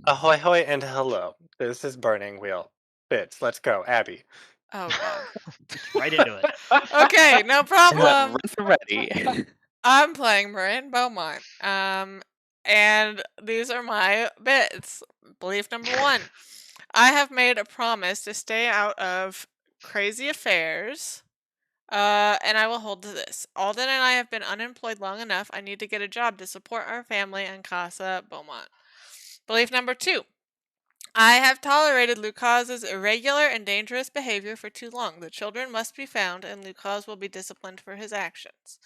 Ahoy hoy and hello. This is Burning Wheel. Bits, let's go, Abby. Oh god. Right into it. Okay, no problem. Rough and ready. I'm playing Morrine Beaumont. And these are my bits. Belief number 1. I have made a promise to stay out of crazy affairs. And I will hold to this. Alden and I have been unemployed long enough. I need to get a job to support our family and Casa Beaumont. Belief number 2. I have tolerated Lucas's irregular and dangerous behavior for too long. The children must be found, and Lucas will be disciplined for his actions.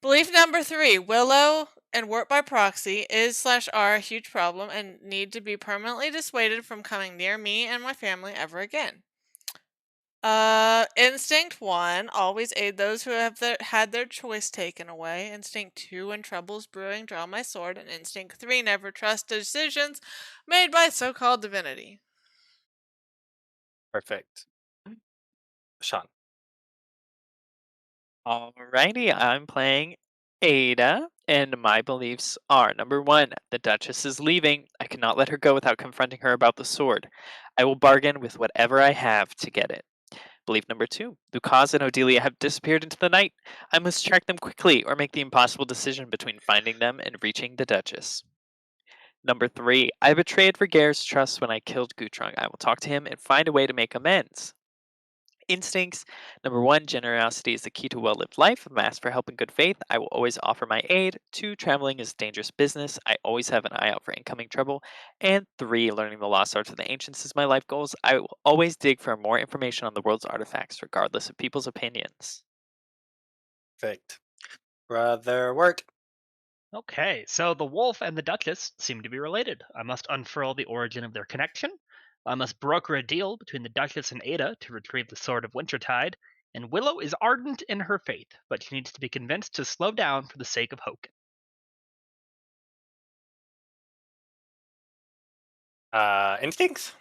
Belief number 3. Willow and Wirt by proxy is/are a huge problem and need to be permanently dissuaded from coming near me and my family ever again. Instinct 1, always aid those who have had their choice taken away. Instinct 2, when trouble's brewing, draw my sword. And Instinct 3, never trust decisions made by so-called divinity. Perfect. Sean. Alrighty, I'm playing Ada, and my beliefs are number 1, the Duchess is leaving. I cannot let her go without confronting her about the sword. I will bargain with whatever I have to get it. Belief number 2, Lucas and Odelia have disappeared into the night. I must track them quickly or make the impossible decision between finding them and reaching the Duchess. Number 3, I betrayed Ragaire's trust when I killed Gutrung. I will talk to him and find a way to make amends. Instincts. Number 1, generosity is the key to a well-lived life. I'm asked for help in good faith. I will always offer my aid. 2, traveling is dangerous business. I always have an eye out for incoming trouble. And 3, learning the lost arts of the ancients is my life goals. I will always dig for more information on the world's artifacts, regardless of people's opinions. Perfect. Brother Wirt. Okay, so the wolf and the duchess seem to be related. I must unfurl the origin of their connection. I must broker a deal between the duchess and Ada to retrieve the sword of Wintertide. And Willow is ardent in her faith, but she needs to be convinced to slow down for the sake of Hochen. Instincts?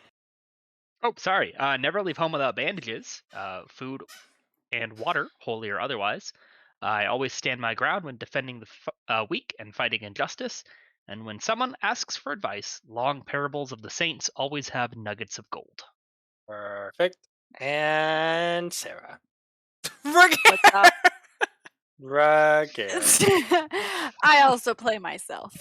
Oh, sorry. Never leave home without bandages, food, and water, holy or otherwise. I always stand my ground when defending the weak and fighting injustice. And when someone asks for advice, long parables of the saints always have nuggets of gold. Perfect. And Sarah. Ragaire! Ragaire. I also play myself.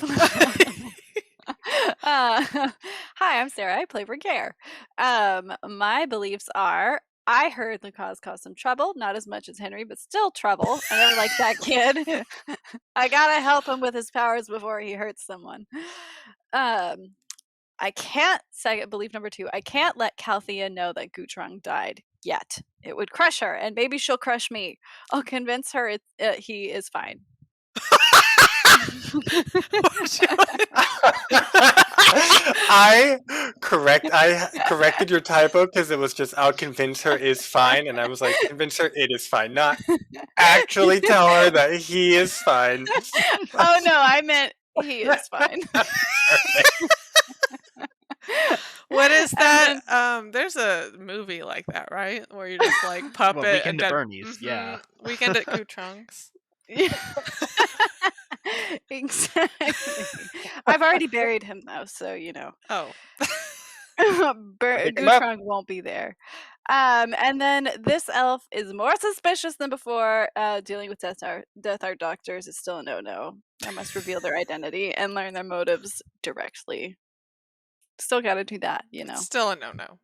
Hi, I'm Sarah. I play Ragaire. My beliefs are I heard Lucas caused some trouble, not as much as Henry, but still trouble. I never liked that kid. I gotta help him with his powers before he hurts someone. I can't, belief number 2, I can't let Calthea know that Gutrung died yet. It would crush her, and maybe she'll crush me. I'll convince her he is fine. I corrected your typo because it was just I'll convince her is fine, and I was like, convince her it is fine, not actually tell her that he is fine. Oh no, I meant he is fine. What is that? There's a movie like that, right? Where you just like puppet Well, Weekend and at then, Bernie's, yeah. Weekend at Gutrung's. Exactly. I've already buried him though, so you know. Oh. Gutrung won't be there. And then this elf is more suspicious than before. Dealing with Death Art doctors is still a no-no. I must reveal their identity and learn their motives directly. Still gotta do that, you know. Still a no-no.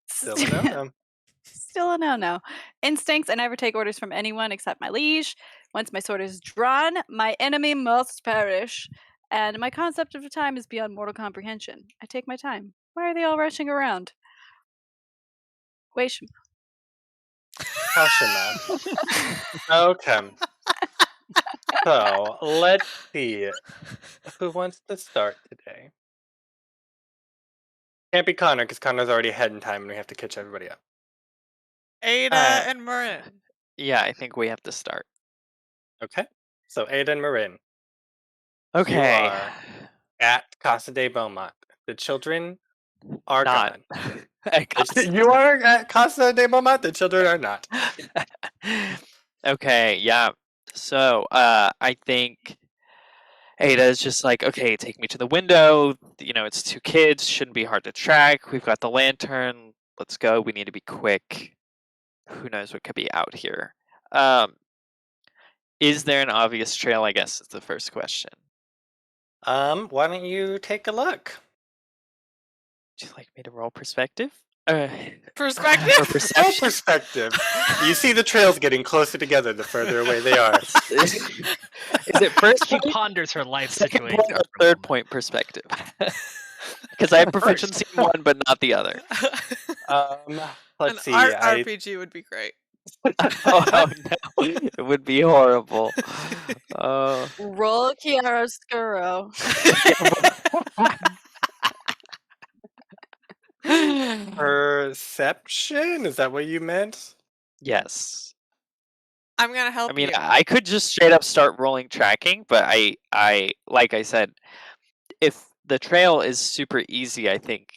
Still a no-no. Still a no-no. Instincts, I never take orders from anyone except my liege. Once my sword is drawn, my enemy must perish. And my concept of time is beyond mortal comprehension. I take my time. Why are they all rushing around? Wait. Okay. So, let's see. Who wants to start today? Can't be Connor, because Connor's already ahead in time, and we have to catch everybody up. Ada and Morrine. Yeah, I think we have to start. Okay. So, Ada and Morrine. Okay. You are at Casa de Beaumont. The children are not. gone. You are at Casa de Beaumont. The children are not. Okay, yeah. So, I think Ada is just like, okay, take me to the window. You know, it's 2 kids. Shouldn't be hard to track. We've got the lantern. Let's go. We need to be quick. Who knows what could be out here? Is there an obvious trail? I guess is the first question. Why don't you take a look? Would you like me to roll perspective? Perspective? Or Roll perception? perspective. You see the trails getting closer together the further away they are. Is it first She point, ponders her life second situation. point, or for a third moment. point perspective? Because I have First. proficiency in one, but not the other. Let's An see. RPG would be great. Oh no, it would be horrible. Roll chiaroscuro. Perception? Is that what you meant? Yes. I'm gonna help I mean, you. I could just straight up start rolling tracking, but I like I said, if the trail is super easy, I think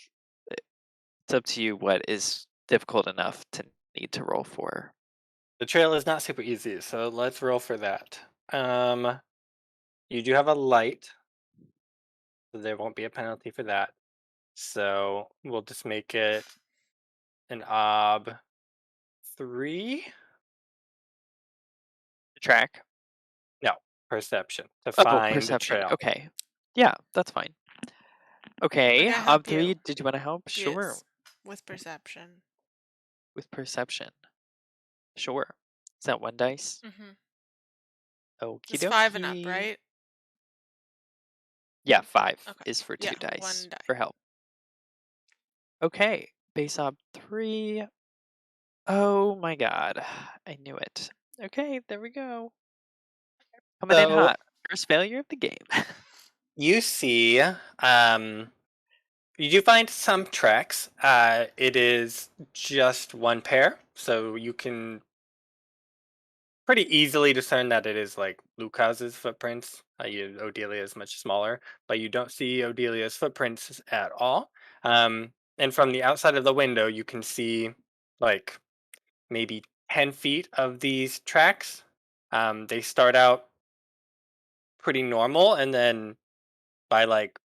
it's up to you what is difficult enough to need to roll for. The trail is not super easy, so let's roll for that. You do have a light, so there won't be a penalty for that. So we'll just make it an ob 3. Track. Perception to Oh, find perception. the trail. Okay. Yeah, that's fine. Okay, Can I help ob 3, you? did you want to help? Sure. Yes, with perception. With perception. Sure. Is that 1 dice? Mm-hmm. Okie It's 5 and up, dokie. right? Yeah, 5 Okay. is for 2 Yeah, dice 1 die. for help. Okay, base ob 3. Oh my god, I knew it. Okay, there we go. Coming in So hot. First failure of the game. you see, you do find some tracks. It is just one pair, so you can pretty easily discern that it is like Lucas's footprints. Odelia is much smaller, but you don't see Odelia's footprints at all. And from the outside of the window, you can see like maybe 10 feet of these tracks. They start out pretty normal, and then by like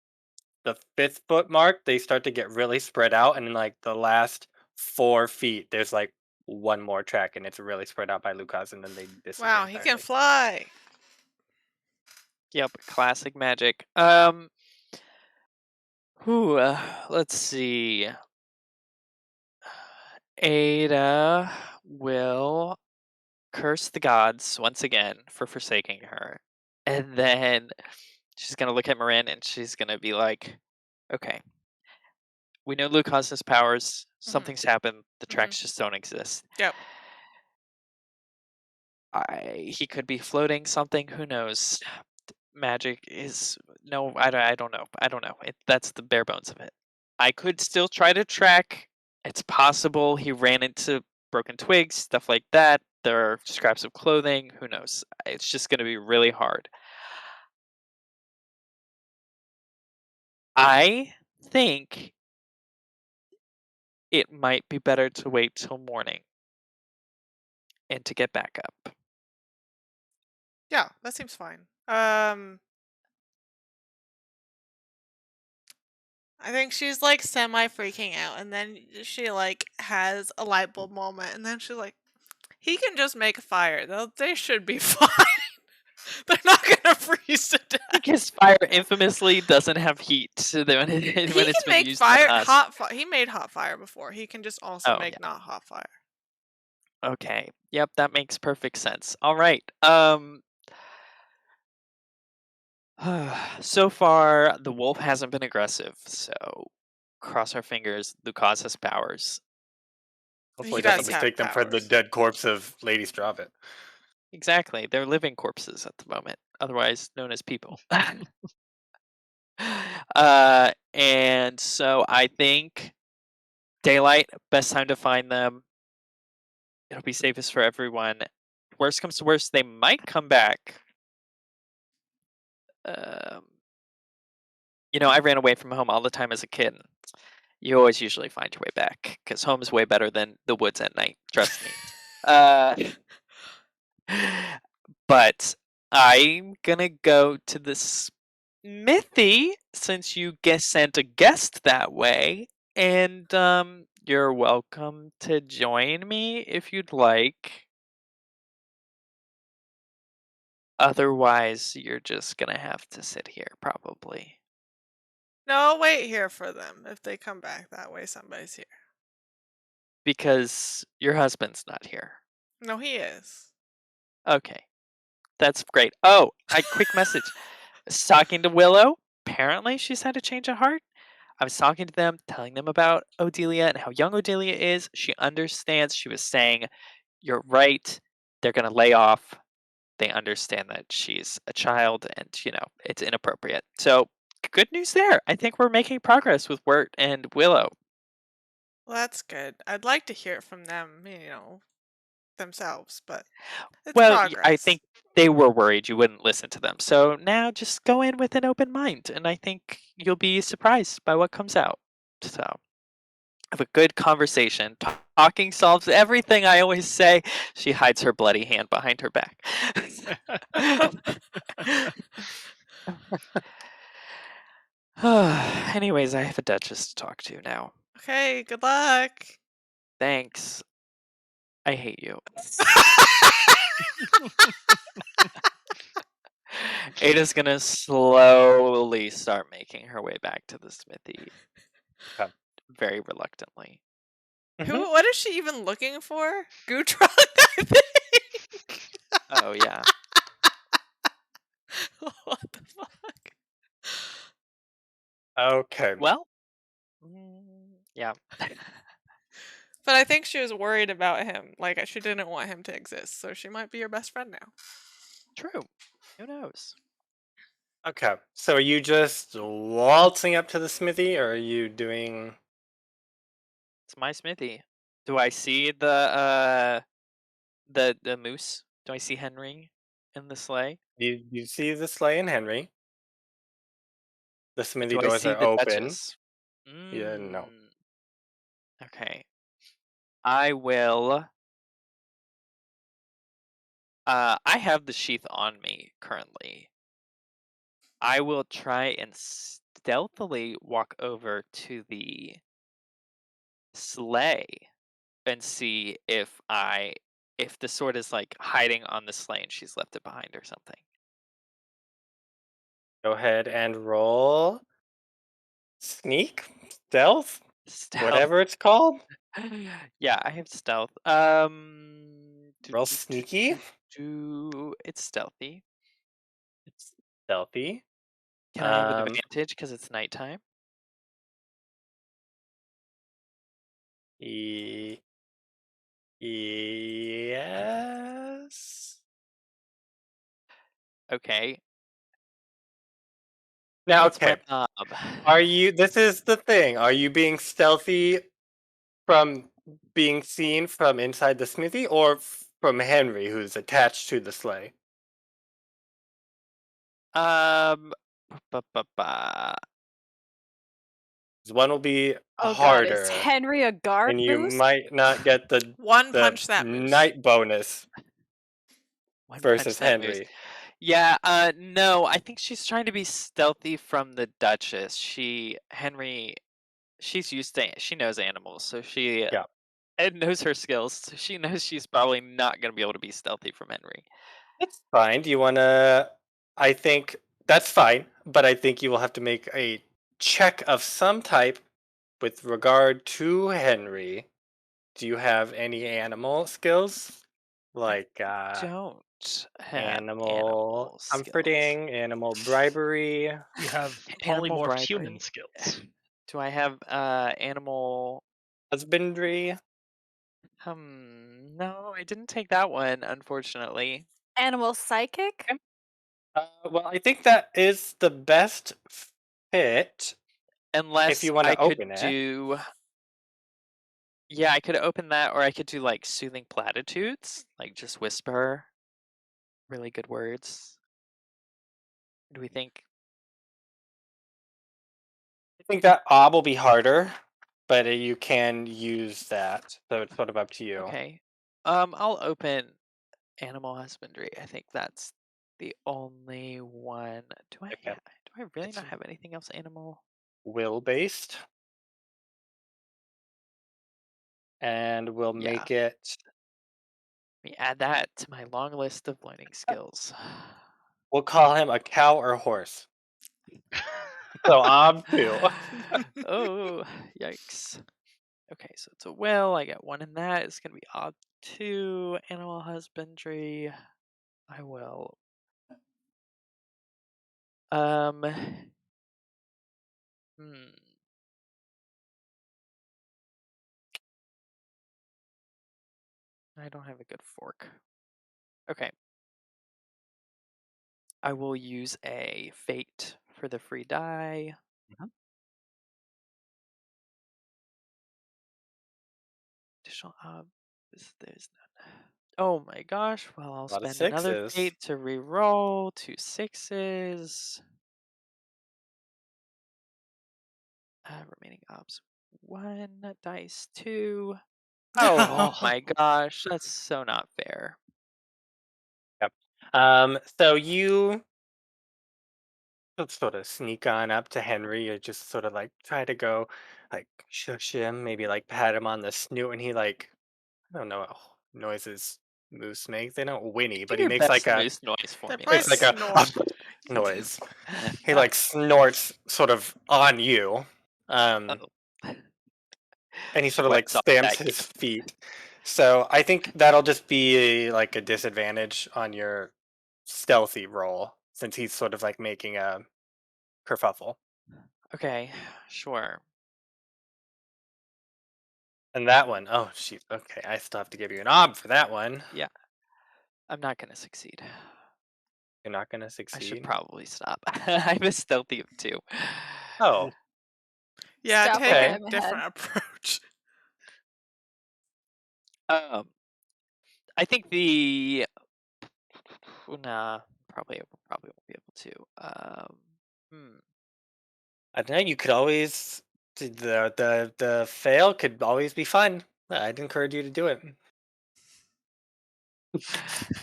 the 5th foot mark, they start to get really spread out, and in like the last 4 feet, there's like one more track, and it's really spread out by Lucas, and then they disappear. Wow, he can entirely. fly. Yep, classic magic. Let's see. Ada will curse the gods once again for forsaking her. And then she's gonna look at Morrine and she's gonna be like, okay. We know Luke has his powers. Something's happened. The tracks just don't exist. Yep. He could be floating something. Who knows? Magic is no. I don't know. I don't know. That's the bare bones of it. I could still try to track. It's possible he ran into broken twigs, stuff like that. There are scraps of clothing. Who knows? It's just going to be really hard. I think it might be better to wait till morning and to get back up. Yeah, that seems fine. I think she's like semi freaking out, and then she like has a light bulb moment, and then she's like, "He can just make a fire. They should be fine. They're not gonna freeze to death." Because fire infamously doesn't have heat when He it's can been make used fire, on us. hot fire. He made hot fire before. He can just also Oh, make not hot fire. Okay. Yep, that makes perfect sense. All right. So far the wolf hasn't been aggressive, so cross our fingers. Lucas has powers. Hopefully, He doesn't does have mistake them for the powers. dead corpse of Lady Stravit. Exactly. They're living corpses at the moment, otherwise known as people. And so I think daylight, best time to find them. It'll be safest for everyone. Worst comes to worst, they might come back. I ran away from home all the time as a kid. You always usually find your way back because home is way better than the woods at night. Trust me. But I'm gonna go to this Mithy, since you sent a guest that way, and you're welcome to join me if you'd like. Otherwise, you're just gonna have to sit here, probably. No, wait here for them. If they come back that way, somebody's here. Because your husband's not here. No, he is. Okay. That's great. Oh, quick message. I was talking to Willow. Apparently, she's had a change of heart. I was talking to them, telling them about Odelia and how young Odelia is. She understands. She was saying, "You're right. They're gonna lay off. They understand that she's a child, and it's inappropriate." So, good news there. I think we're making progress with Wirt and Willow. Well, that's good. I'd like to hear it from them, themselves, but it's Well, I progress. think they were worried you wouldn't listen to them. So now just go in with an open mind, and I think you'll be surprised by what comes out. So have a good conversation. Talking solves everything, I always say. She hides her bloody hand behind her back. Anyways, I have a duchess to talk to now. Okay, good luck. Thanks. I hate you. Ada's gonna slowly start making her way back to the smithy. Okay. Very reluctantly. Mhm. What is she even looking for? Gutrong, I think. Oh yeah. What the fuck? Okay. Well, yeah. But I think she was worried about him. Like, she didn't want him to exist, so she might be your best friend now. True. Who knows? Okay. So are you just waltzing up to the smithy, or are you doing? It's my smithy. Do I see the moose? Do I see Henry in the sleigh? You see the sleigh and Henry. The smithy Do I doors see are the open. Duchess? Yeah, no. Okay. I will. I have the sheath on me currently. I will try and stealthily walk over to the sleigh and see if the sword is like hiding on the sleigh and she's left it behind or something. Go ahead and roll sneak, stealth, Stealth. whatever it's called. Yeah, I have stealth. Roll sneaky. It's stealthy. It's stealthy. Can I have advantage because it's nighttime? Yes. Okay. Now, What's my okay. knob? Are you? This is the thing. Are you being stealthy from being seen from inside the smithy, or from Henry, who's attached to the sleigh? Um, ba, ba, ba. 'Cause one will be Oh god, is harder, Henry a guard and you boost? might not get One the punch that moose. night bonus One punch versus that moose. Henry. Yeah, no, I think she's trying to be stealthy from the Duchess. She's used to, she knows animals, so she Yeah. and knows her skills. So she knows she's probably not going to be able to be stealthy from Henry. It's fine. Do you want to? I think that's fine, but I think you will have to make a check of some type with regard to Henry. Do you have any animal skills? Like Don't have animal animal skills. comforting, animal bribery, You have Animal polymorph human bribery. skills. Do I have animal? husbandry. No, I didn't take that one, unfortunately. Animal psychic? Okay. Well, I think that is the best fit if Unless you want I to could open it. do. Yeah, I could open that, or I could do like soothing platitudes, like just whisper really good words. What do we think? I think that ob will be harder, but you can use that. So it's sort of up to you. Okay. I'll open animal husbandry. I think that's the only one. Do I Okay. Do I really It's not have anything else animal? will-based. And we'll Yeah. make it... Let me add that to my long list of learning skills. We'll call him a cow or horse. So I'm 2. Oh, yikes. Okay, so it's a will. I get 1 in that. It's going to be odd 2. Animal husbandry. I will. Hmm. I don't have a good fork. Okay. I will use a fate for the free die. Mhm. Additional there's none. Oh my gosh. Well, I'll A lot of spend another 6s. fate to re-roll 2 6s. Remaining ops 1, dice 2. Oh my gosh, that's so not fair. Yep. So you sort of sneak on up to Henry. You just sort of like try to go, like shush him, maybe like pat him on the snoot, and he like, I don't know what noises moose make. They don't whinny, Do but he your makes like best a moose noise for They me probably makes like then. a snort. noise. He like snorts sort of on you. Oh. And he sort of like Sweats off stamps that his gift. feet. So I think that'll just be like a disadvantage on your stealthy roll since he's sort of like making a kerfuffle. Okay, sure. And that one, oh shoot, okay, I still have to give you an ob for that one. Yeah, I'm not gonna succeed. You're not gonna I should succeed. probably stop. I'm a stealthy of 2. Oh, Yeah, Stop take while okay. a I'm ahead. different approach. Um, I think the nah, probably won't be able to. I don't know. You could always the fail could always be fun. I'd encourage you to do it.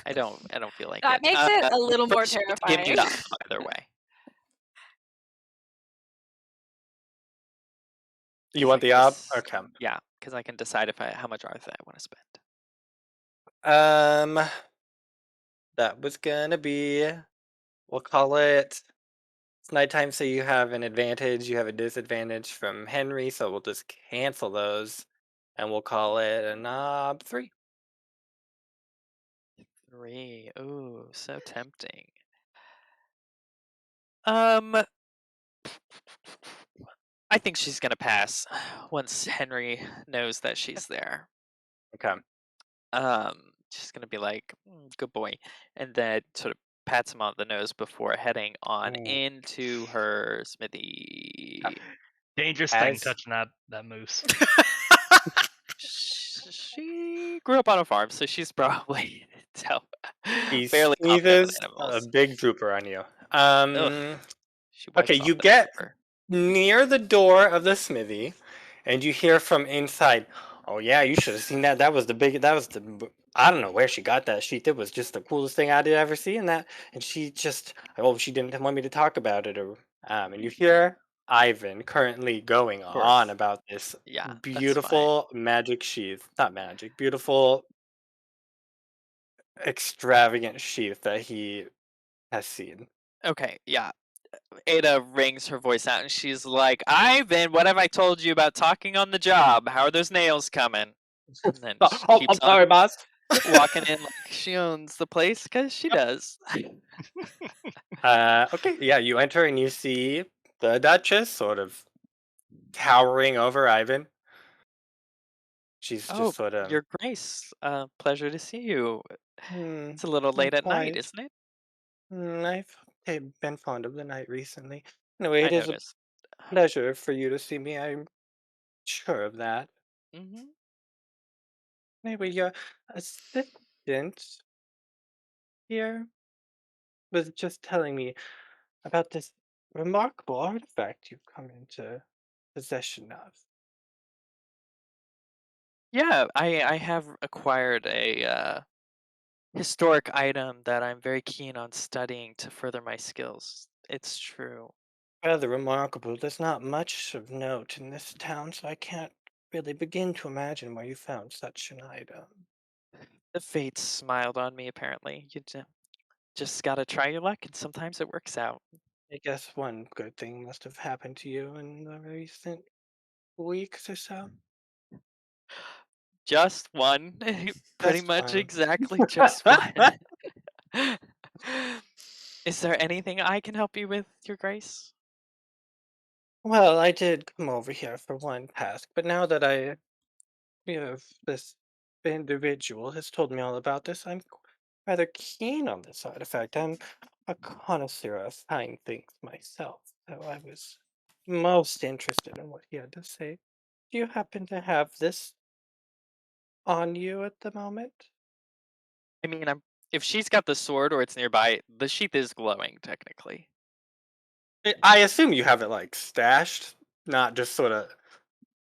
I don't feel like That it. makes it a little more First, you have to give me terrifying. the op either way. You 'Cause want I the can ob? dec- Okay. Yeah, because I can decide how much Arthur I want to spend. Um, that was gonna be. We'll call it. It's nighttime, so you have an advantage. You have a disadvantage from Henry, so we'll just cancel those, and we'll call it a knob 3. 3. Ooh, so tempting. I think she's gonna pass once Henry knows that she's there. Okay. She's gonna be like, "Good boy," and then sort of pats him on the nose before heading on Ooh. into her smithy. Dangerous thing As touching that moose. She grew up on a farm, so she's probably so he fairly confident with sneezes a animals. big drooper on you. Ugh, she Okay, wipes off you the get paper. near the door of the smithy, and you hear from inside, "Oh yeah, you should have seen that. That was the big. That was the. I don't know where she got that sheet. It was just the coolest thing I did ever see in that." And she just, oh, she didn't want me to talk about it. Or, and you hear Ivan currently going Of on course, about this yeah, that's fine. beautiful magic sheath. Not magic, beautiful, extravagant sheath that he has seen. Okay, yeah. Ada rings her voice out, and she's like, "Ivan, what have I told you about talking on the job? How are those nails coming?" And then Oh, she oh, I'm keeps on sorry, boss. walking in like she owns the place because she does. Okay, yeah, you enter and you see the Duchess sort of towering over Ivan. She's Oh, just sort of, Your Grace, pleasure to see you. hmm, It's a little not late at night, quite. isn't it? I've been fond of the night recently. Anyway, I it is a noticed. pleasure for you to see me. I'm sure of that. Hmm. Anyway, your assistant here was just telling me about this remarkable artifact you've come into possession of. Yeah, I have acquired a historic item that I'm very keen on studying to further my skills. It's true. Rather remarkable. There's not much of note in this town, so I can't really begin to imagine where you found such an item. The fates smiled on me, apparently. Just gotta try your luck, and sometimes it works out. I guess one good thing must have happened to you in the recent weeks or so. Just one. Pretty Just much one. exactly just one. Is there anything I can help you with, Your Grace? Well, I did come over here for one task, but now that this individual has told me all about this, I'm rather keen on this artifact. I'm a connoisseur of fine things myself, so I was most interested in what he had to say. Do you happen to have this on you at the moment? I mean, if she's got the sword or it's nearby, the sheath is glowing, technically. I assume you have it like stashed, not just sort of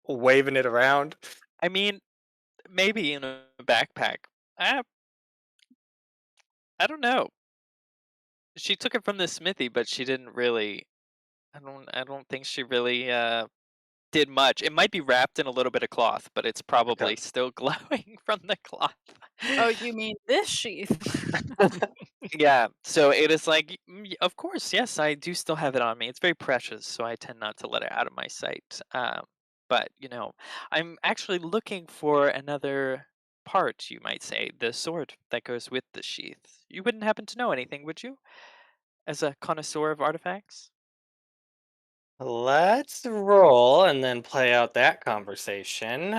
waving it around. I mean, maybe in a backpack. I, I don't know. She took it from the smithy, but she didn't really. I don't think she really did much. It might be wrapped in a little bit of cloth, but it's Okay. probably still glowing from the cloth. Oh, you mean this sheath? Yeah, so it is like, of course, yes, I do still have it on me. It's very precious, so I tend not to let it out of my sight. But I'm actually looking for another part, you might say, the sword that goes with the sheath. You wouldn't happen to know anything, would you? As a connoisseur of artifacts? Let's roll and then play out that conversation.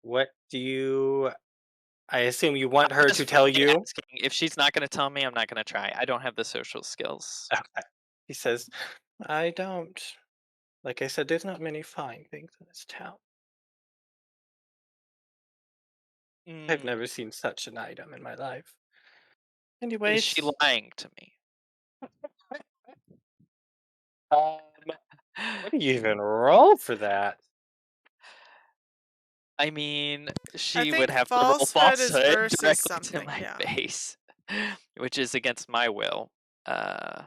What do you I assume you want I'm her to just tell flatly you? asking. If she's not going to tell me, I'm not going to try. I don't have the social skills. Okay. He says, I don't. Like I said, there's not many fine things in this town. I've Mm, never seen such an item in my life. is she Anyways, lying to me? um, what do you even roll for that? I mean, I she would think have to roll falsehood is falsehood versus directly to something. my Yeah. face, which is against my will. Uh,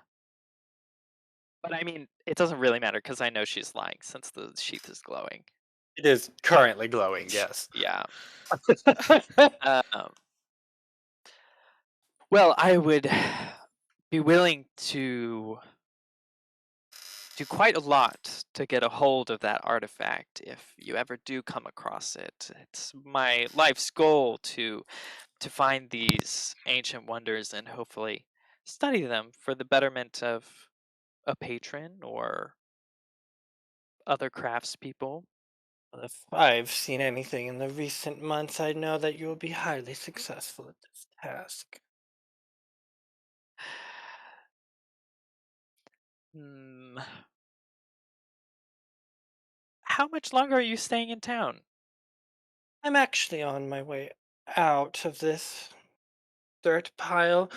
but I mean, it doesn't really matter because I know she's lying since the sheath is glowing. It is currently glowing, yes. Yeah. Um, well, I would be willing to do quite a lot to get a hold of that artifact if you ever do come across it. It's my life's goal to find these ancient wonders and hopefully study them for the betterment of a patron or other craftspeople. If I've seen anything in the recent months, I know that you will be highly successful at this task. Hmm. How much longer are you staying in town? I'm actually on my way out of this dirt pile,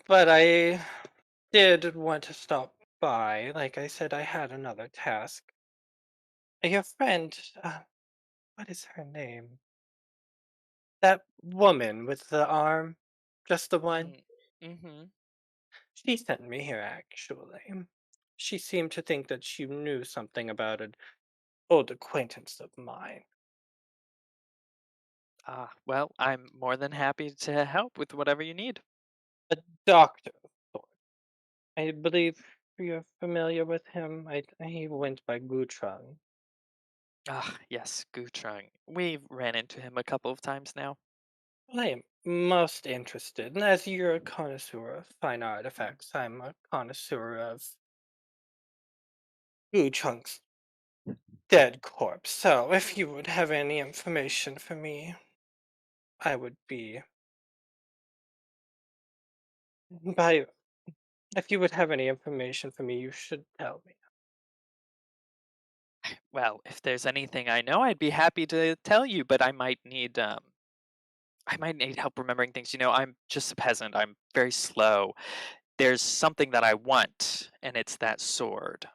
but I did want to stop by. Like I said, I had another task. Your friend, what is her name? That woman with the arm, just the one. Mm-hmm. She sent me here, actually. She seemed to think that she knew something about an old acquaintance of mine. Ah, well, I'm more than happy to help with whatever you need. A doctor of sorts. I believe you're familiar with him. He went by Gutrung. Ah, yes, Gutrung. We've ran into him a couple of times now. I am most interested, and as you're a connoisseur of fine artifacts, I'm a connoisseur of Gutrung's dead corpse. So, if you would have any information for me, I would be by. If you would have any information for me, you should tell me. Well, if there's anything I know, I'd be happy to tell you, but I might need help remembering things. I'm just a peasant. I'm very slow. There's something that I want, and it's that sword.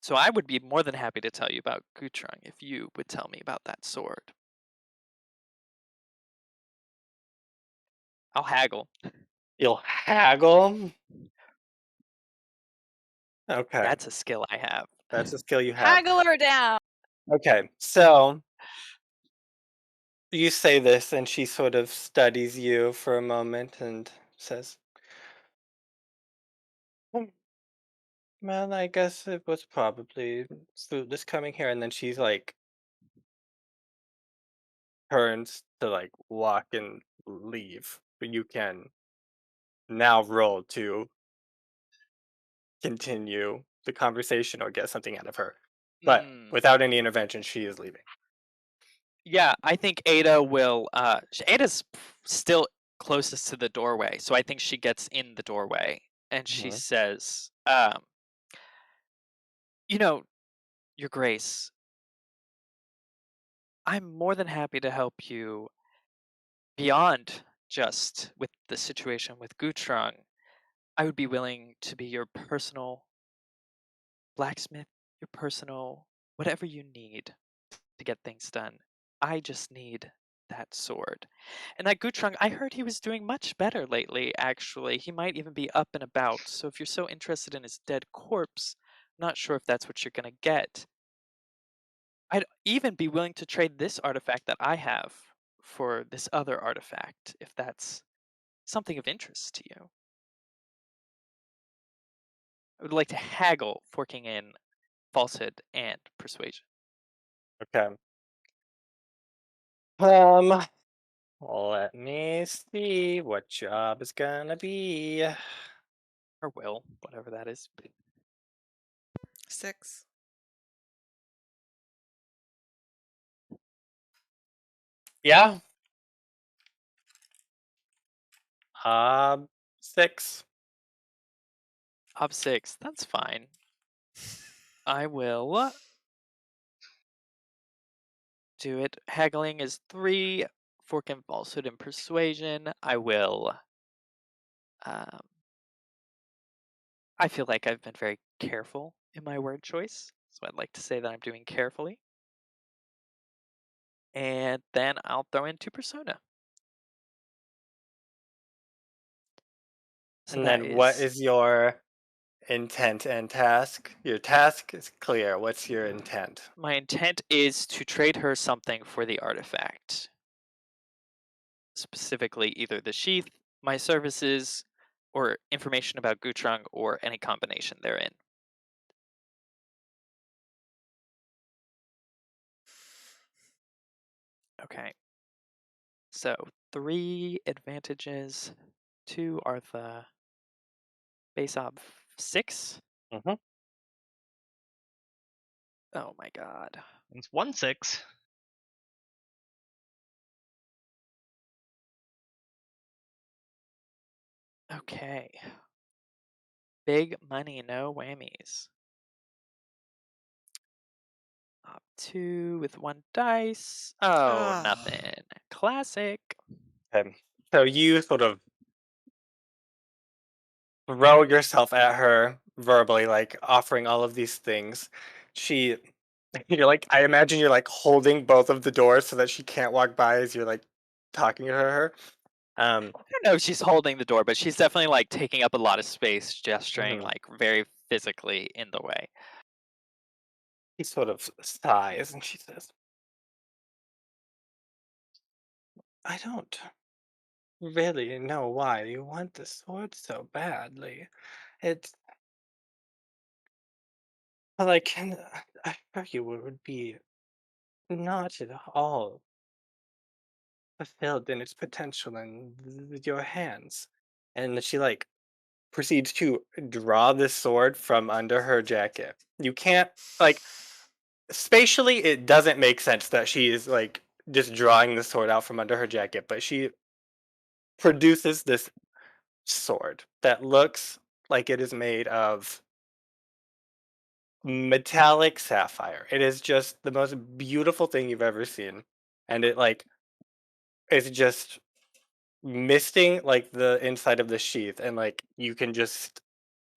So I would be more than happy to tell you about Gutrung if you would tell me about that sword. I'll haggle. You'll haggle? Okay, That's a skill I have. that's a skill you have. Haggle her down. Okay, so you say this, and she sort of studies you for a moment and says, "Hmm, well, I guess it was probably fruitless coming here." And then she's like, turns to like walk and leave. But you can now roll to continue the conversation or get something out of her. But Mm, without any intervention, she is leaving. yeah, I think Ada will. Ada's still closest to the doorway, so I think she gets in the doorway and she Mhm. says, "You know, Your Grace, I'm more than happy to help you beyond just with the situation with Gutrong. I would be willing to be your personal blacksmith, your personal whatever you need to get things done. I just need that sword." And that Gutrong, I heard he was doing much better lately, actually. He might even be up and about. So if you're so interested in his dead corpse, I'm not sure if that's what you're going to get. I'd even be willing to trade this artifact that I have for this other artifact, if that's something of interest to you. I would like to haggle, forking in falsehood and persuasion. Okay. Let me see what job is gonna be. Or will, whatever that is. 6. Yeah. 6. Up 6, that's fine. I will do it. Haggling is 3, fork and falsehood and persuasion. I will. Um, I feel like I've been very careful in my word choice, so I'd like to say that I'm doing carefully. And then I'll throw in 2 persona. So And that then what is is your intent and task? Your task is clear. What's your intent? my intent is to trade her something for the artifact. Specifically, either the sheath, my services, or information about Gutrung, or any combination therein. Okay. So 3 advantages. 2 are the base of 6. Mhm. Oh my god. It's 1-6. Okay. Big money, no whammies. Up 2 with 1 dice. Oh, Ah. nothing. Classic. Okay. So you sort of throw yourself at her verbally, like offering all of these things. She, you're like, I imagine you're like holding both of the doors so that she can't walk by as you're like talking to her. Um, I don't know if she's holding the door, but she's definitely like taking up a lot of space, gesturing mhm. like very physically in the way. She sort of sighs and she says, I don't really know why you want the sword so badly. It's like, I assure you it would be not at all fulfilled in its potential in your hands. And she like proceeds to draw this sword from under her jacket. You can't like spatially it doesn't make sense that she is like just drawing the sword out from under her jacket, but she produces this sword that looks like it is made of metallic sapphire. It is just the most beautiful thing you've ever seen. And it like is just misting like the inside of the sheath and like you can just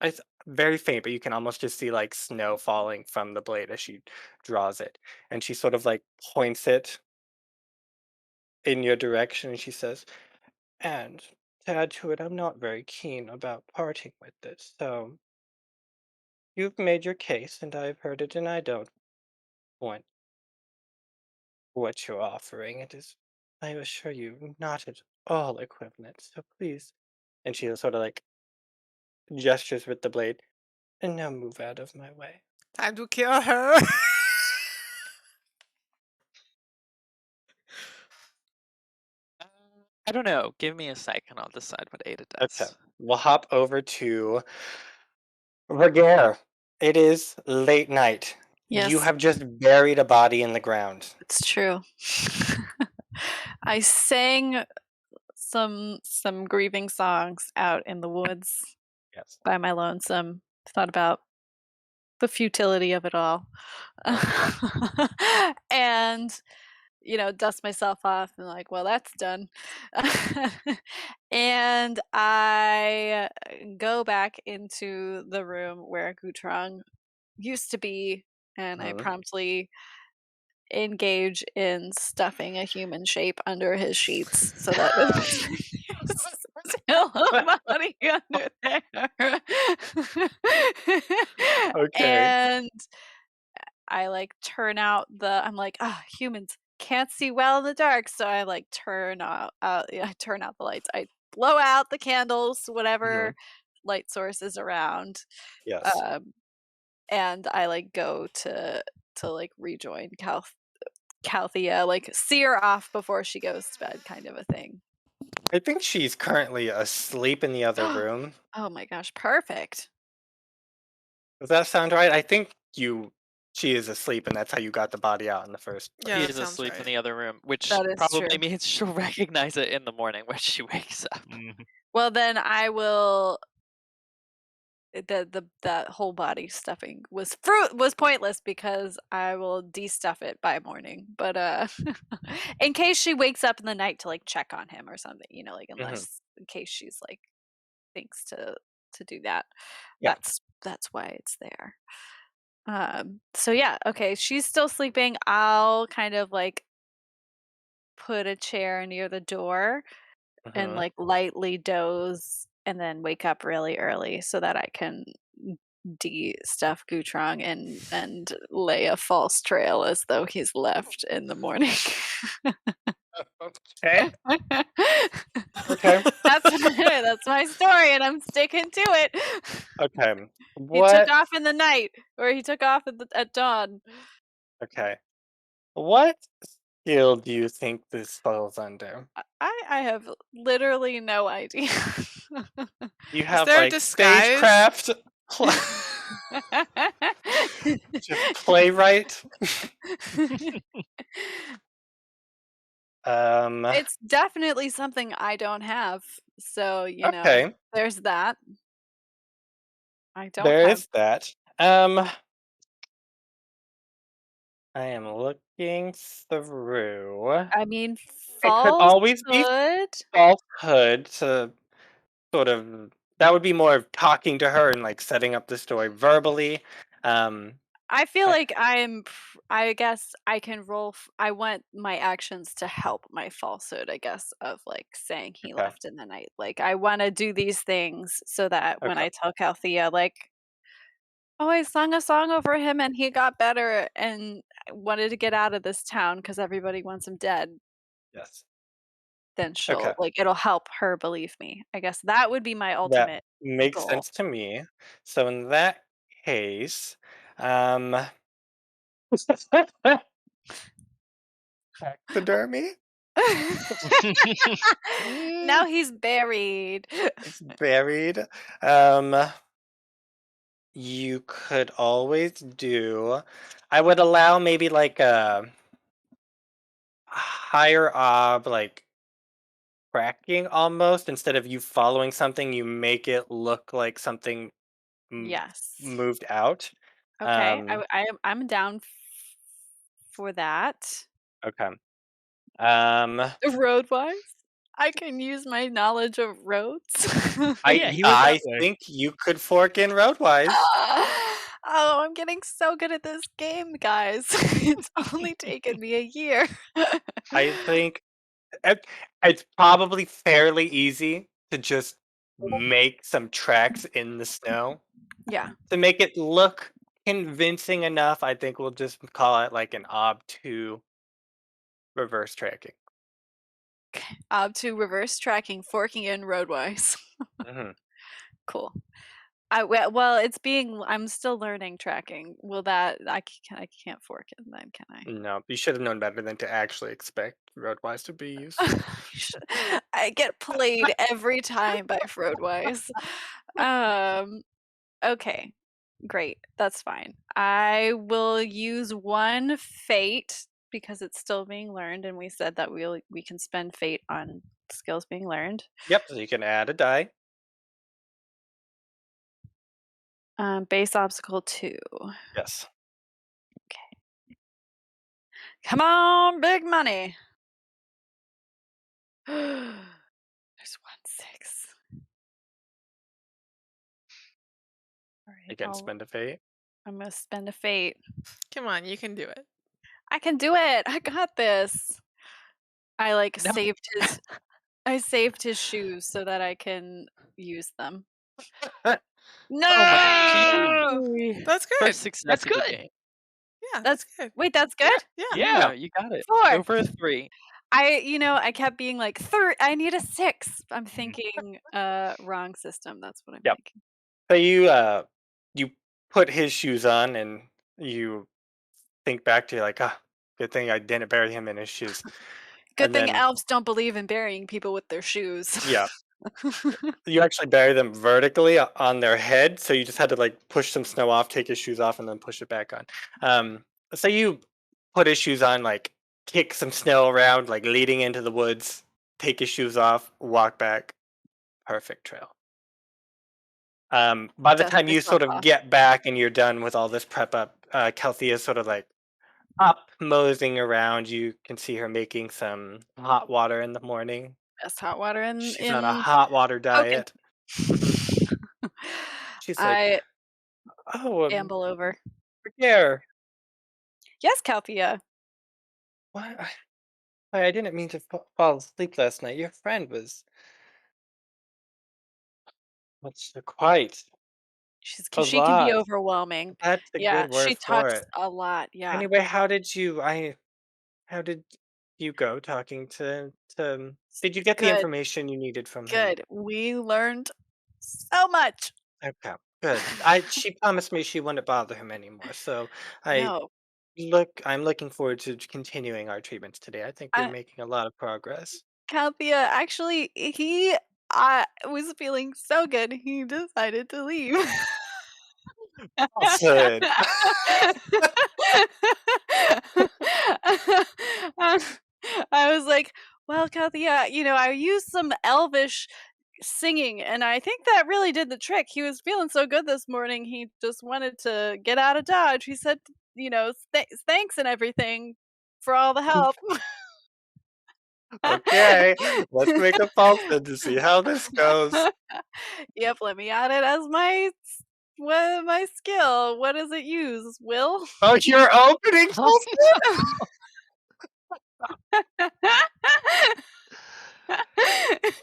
it's very faint, but you can almost just see like snow falling from the blade as she draws it. And she sort of like points it in your direction and she says, and to add to it, I'm not very keen about parting with this, so you've made your case and I've heard it and I don't want what you're offering. It is, I assure you, not at all equivalent, so please. And she sort of like gestures with the blade, and now move out of my way. Time to kill her. I don't know. Give me a second. I'll decide what Ada Okay, does. we'll hop over to Ragaire. It is late night. You Yes, have just buried a body in the ground. it's true. I sang some grieving songs out in the woods Yes. by my lonesome. Thought about the futility of it all. And dust myself off and like, well, that's done. And I go back into the room where Gutrong used to be, and I Mhm. promptly engage in stuffing a human shape under his sheets so that there's still a body under there. Okay. And I like turn out I'm like, humans can't see well in the dark, so I like turn I turn out the lights. I blow out the candles, whatever light source is around. Yes. And I like go to like rejoin Calthea, like see her off before she goes to bed, kind of a thing. I think she's currently asleep in the other room. Oh my gosh, perfect. Does that sound right? I think she is asleep, and that's how you got the body out in the first place. Yeah, She that is sounds asleep in right. the other room, which That is probably true. means she'll recognize it in the morning when she wakes up. Well, then I will. That whole body stuffing was pointless because I will de-stuff it by morning. But in case she wakes up in the night to like check on him or something, like unless in case she's like thinks to do that. Yeah. That's why it's there. So yeah, okay, she's still sleeping. I'll kind of like put a chair near the door and Mhm. like lightly doze and then wake up really early so that I can de-stuff Gutrong and lay a false trail as though he's left in the morning. Okay. Okay. That's my story and I'm sticking to it. Okay. He took What? off in the night, or he took off at dawn. Okay. What skill do you think this falls under? I have literally no idea. You Is have there a like disguise? stagecraft, just playwright. It's definitely something I don't have. So, Okay. there's that. I don't There have is that. I am looking through. I mean, It could always be falsehood. falsehood to sort of that would be more of talking to her and like setting up the story verbally. I feel I like I guess I can roll I want my actions to help my falsehood, I guess, of like saying he okay. left in the night. Like I want to do these things so that when Okay. I tell Calthea like, oh, I sung a song over him and he got better and wanted to get out of this town because everybody wants him dead, Yes. then Okay. it'll help her believe me. I guess that would be my That ultimate makes goal. sense to me. So in that case, um taxidermy? Now he's buried. It's buried. Um you could always do I would allow maybe like a higher ob like tracking almost instead of you following something you make it look like something Yes. moved out. Okay. Um I'm down for that. okay. Um Road wise, I can use my knowledge of roads. Yeah, he went that I way. think you could fork in roadwise. Oh, I'm getting so good at this game, guys. It's only taken me a year. I think it's probably fairly easy to just make some tracks in the snow Yeah. to make it look convincing enough. I think we'll just call it like an ob2 reverse tracking. To reverse tracking, forking in roadwise. Hmm. Cool. Well, it's being. I'm still learning tracking. Will that? I can't fork it then, can I? No, you should have known better than to actually expect roadwise to be useful. I get played every time by Roadwise. Okay, great. That's fine. I will use one fate because it's still being learned, and we said that we can spend fate on skills being learned. Yep, so you can add a die. Base obstacle 2. Yes. Come on, big money. There's 1 6. All right, Again, spend a fate. I'm gonna spend a fate. Come on, you can do it. I can do it. I got this. I No. saved his shoes so that I can use them. Oh No! my That's good. First success That's of the good. game. Yeah, that's good. Wait, that's good? Yeah. Yeah, you got it. 4. Go for a 3. I kept being like, I need a 6. I'm thinking wrong system. That's what I'm Yep. thinking. So you put his shoes on and you think back to like, good thing I didn't bury him in his shoes. Good And thing then elves don't believe in burying people with their shoes. yeah, you actually bury them vertically on their head, so you just had to like push some snow off, take his shoes off, and then push it back on. So you put his shoes on, like kick some snow around, like leading into the woods, take his shoes off, walk back, perfect trail. By the Dust time you myself sort of off. get back and you're done with all this prep up, Kelsey is sort of like up moseying around. You can see her making some hot water in the morning. Best hot water She's on a in hot water Hochen. diet. She's like, I oh, amble over. Ragaire, Yes, Calthea. what? I didn't mean to fall asleep last night. Your friend was quite a She can be lot. overwhelming. That's a Yeah, good she word for talks it. a lot. Yeah. Anyway, how did you go talking to did you get the Good. information you needed from him? Good. We learned so much. Okay, good. She promised me she wouldn't bother him anymore, so I No. I'm looking forward to continuing our treatments today. I think we're I, making a lot of progress. Calthea, actually, he was feeling so good, he decided to leave. Falsehood. I was like, well, Calthea, I used some elvish singing, and I think that really did the trick. He was feeling so good this morning, he just wanted to get out of Dodge. He said, thanks and everything for all the help. Okay, let's make a falsehood to see how this goes. Yep, let me add it as my skill. What does it use? Will? Oh, you're opening falsehood?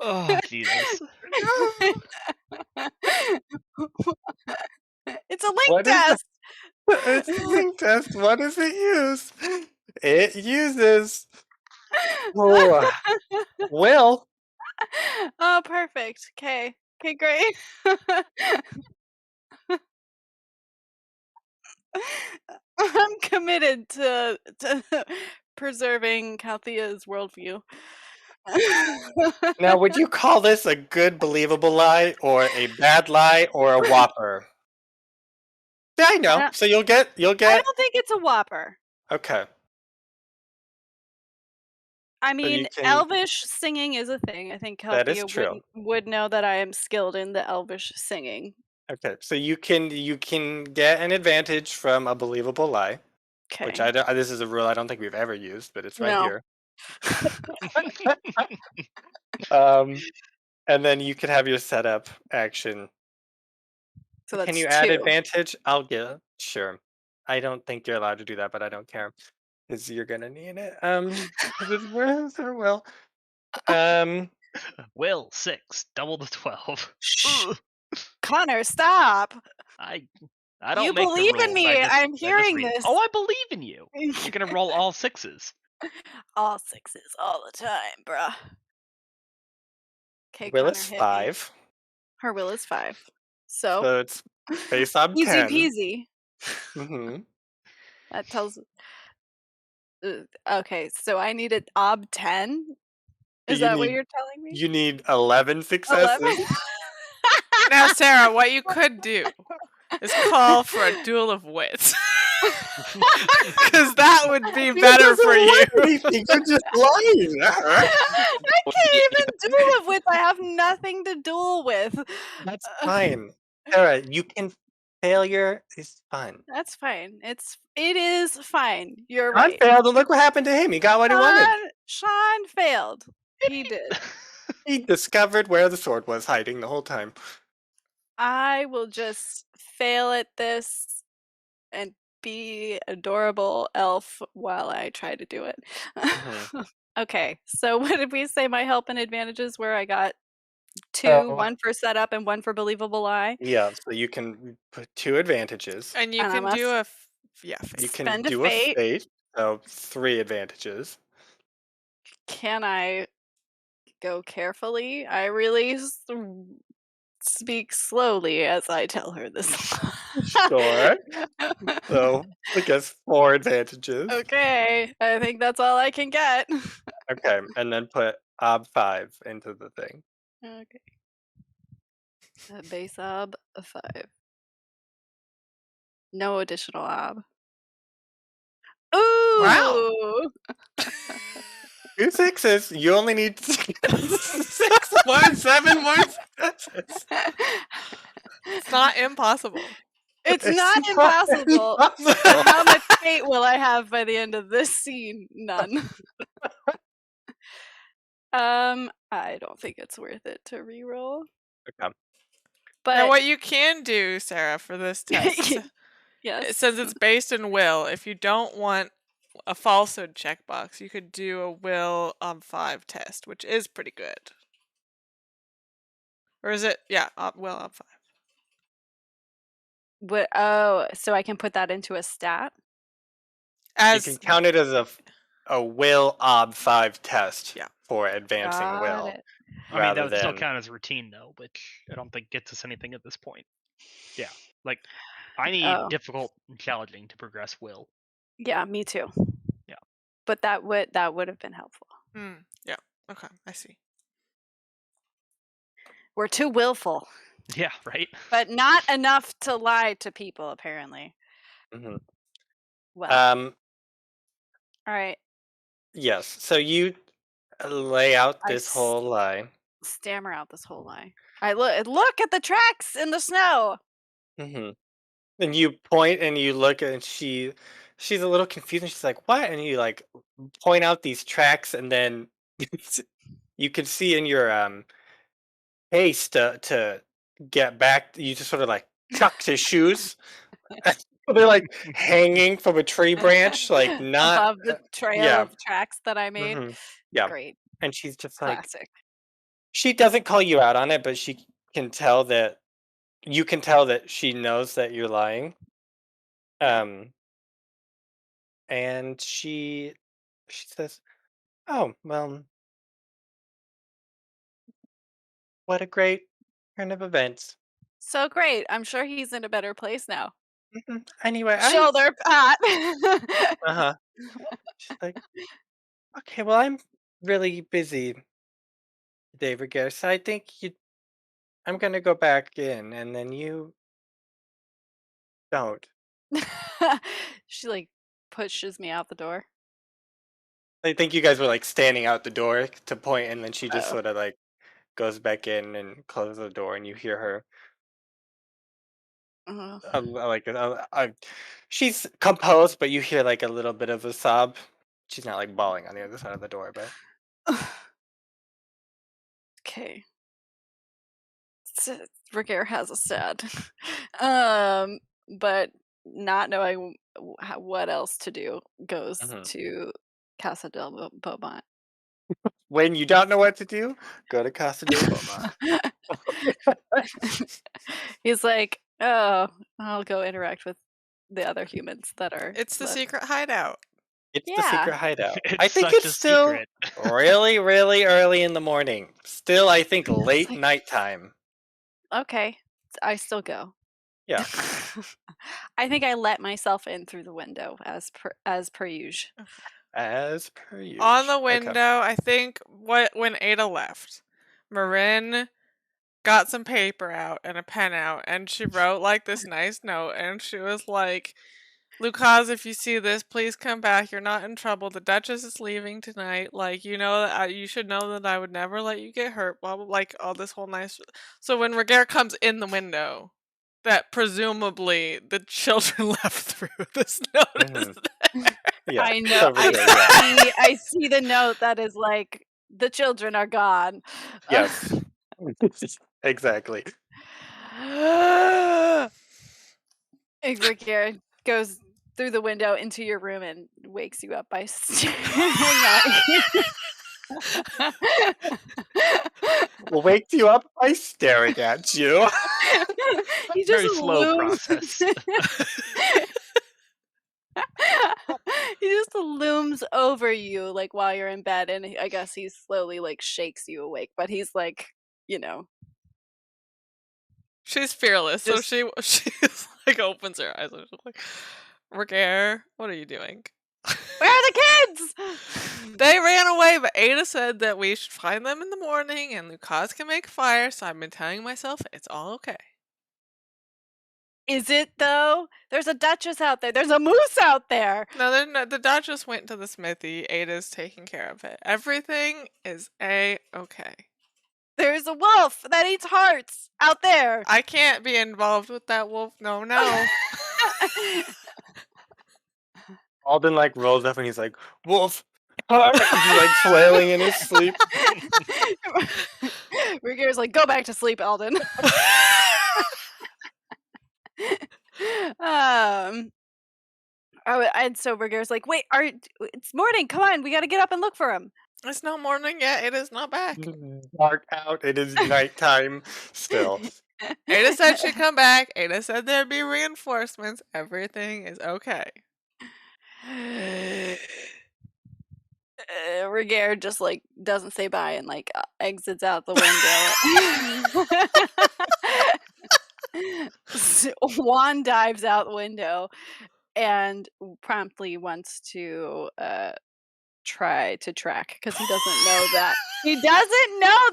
Oh, Jesus. It's a link What is test. It's a link test. What does it use? It uses oh, Will. Oh, perfect. Okay, great. I'm committed to preserving Calthea's worldview. Now, would you call this a good, believable lie, or a bad lie, or a whopper? Yeah, I know. So you'll I get. don't think it's a whopper. Okay. I So you mean, can. elvish singing is a thing. I think That is Calthea true. would know that I am skilled in the elvish singing. Okay, so you can get an advantage from a believable lie, which Okay. I don't. This is a rule I don't think we've ever used, but it's right No. here. Um, and then you can have your setup action. So Can that's you add 2. advantage? I'll get sure. I don't think you're allowed to do that, but I don't care because you're gonna need it. Because it's worth or well. Um, Will 6, double the 12. Shh. Ugh. Connor, stop. I You don't make the believe in rules. me. I'm I just hearing read. this. Oh, I believe in you. You're gonna roll all 6s. All 6s all the time, bruh. Okay, Will Connor, is hit me. 5. Her will is 5. So So it's base ob easy 10. peasy. Mm-hmm. That tells. Okay, so I needed ob 10. Is You that what need you're telling me? you need 11 successes. 11. Now, Sarah, what you could do is call for a duel of wits. Because that would be He better doesn't for you. want anything. You're just lying. I can't even duel with. I have nothing to duel with. That's fine. Sarah, you can. Failure is fun. That's fine. It is fine. You're Sean right. failed, and look what happened to him. He got what he wanted. Sean failed. He did. He discovered where the sword was hiding the whole time. I will just fail at this and be adorable elf while I try to do it. Okay, so what did we say my help and advantages were? I got 2, So- 1 for setup and 1 for believable lie. Yeah, so you can put 2 advantages. And you And I can do must yeah, You face. can spend a do fate. a fate, so 3 advantages. Can I go carefully? I really speak slowly as I tell her this. Sure. So I guess 4 advantages. Okay, I think that's all I can get. Okay, and then put ob 5 into the thing. Okay. Base ob 5. No additional ob. Ooh! Wow. 2 6s. You only need 6 more 7 more successes. It's not impossible. It's not impossible. impossible. How much fate will I have by the end of this scene? None. I don't think it's worth it to reroll. Okay. But Now, what you can do, Sarah, for this test, yes, since it's based in will, if you don't want a falsehood checkbox, you could do a will ob 5 test, which is pretty good. Or is it? Yeah, will ob 5. What? Oh, so I can put that into a stat. As You can count it as a will ob 5 test Yeah. for advancing Got will. it. I mean, that Rather would still than count as routine, though, which I don't think gets us anything at this point. Yeah, like I need Oh. difficult and challenging to progress will. Yeah, me too. Yeah. But that would have been helpful. yeah. Okay, I see. We're too willful, Yeah, right. but not enough to lie to people, apparently. Mhm. Well, Um all right. yes. So you lay out I this whole lie. Stammer out this whole lie. I look at the tracks in the snow. Mhm. And you point and you look and she's a little confused and she's like, "What?" And you like point out these tracks and then you can see in your haste to get back, you just sort of like chucked his shoes. They're like hanging from a tree branch, like not above the trail yeah. of tracks that I made. Mhm. Yeah. Great, And she's just like, classic. she doesn't call you out on it, but she can tell that you can tell that she knows that you're lying. And she says, "Oh, well, what a great turn of events." So great. I'm sure he's in a better place now. Anyway, Shoulder pat. uh-huh. She's like, "Okay, well, I'm really busy today, Ragaire, so I think I'm gonna go back in, and then you don't." She like pushes me out the door. I think you guys were like standing out the door to point, and then she just Oh. sort of like goes back in and closes the door, and you hear her like she's composed, but you hear like a little bit of a sob. She's not like bawling on the other side of the door, but Okay. Ragaire has a sad. But not knowing what else to do, goes Mhm. to Casa del Beaumont. when you don't know what to do, go to Casa de Poma. He's like, oh, I'll go interact with the other humans that are. It's the left." secret hideout. It's the Yeah. secret hideout. It's I think such it's a still secret. really, really early in the morning. Still, I think late like- nighttime. Okay, I still go. Yeah. I think I let myself in through the window as per usual. As per usual. On the Okay. window, I think when Ada left, Morrine got some paper out and a pen out, and she wrote like this nice note, and she was like, Lucas, if you see this, please come back. You're not in trouble. The Duchess is leaving tonight. Like, you know, you should know that I would never let you get hurt. Blah, blah, like all this whole nice. So when Ragaire comes in the window, that presumably the children left through this notice. Yeah. I know. over there, yeah. I see the note that is like the children are gone. Yes. Exactly. Ragaire goes through the window into your room and wakes you up by staring at you. We'll wake you up by staring at you. He Very just slow looms. process. He just looms over you like while you're in bed, and I guess he slowly like shakes you awake, but he's like, you know, She's fearless, so Just- she's like opens her eyes and she's like, Ragaire, what are you doing? where are the kids? They ran away, but Ada said that we should find them in the morning and Lucas can make a fire, so I've been telling myself it's all okay. Is it though? There's a duchess out there. There's a moose out there. No, they're not, the Duchess went to the smithy. Ada's taking care of it. Everything is A-okay. There's a wolf that eats hearts out there. I can't be involved with that wolf. No, no. Alden like rolls up and he's like, "Wolf!" He's like flailing in his sleep. Ragaire's like, go back to sleep, Alden. And so Ragaire's like, wait, it's morning. Come on, we got to get up and look for him. It's not morning yet. Ada's not back. Dark out. It is nighttime still. Ada said she'd come back. Ada said there'd be reinforcements. Everything is okay. Ragaire just like doesn't say bye and like exits out the window. Juan dives out the window and promptly wants to try to track because he doesn't know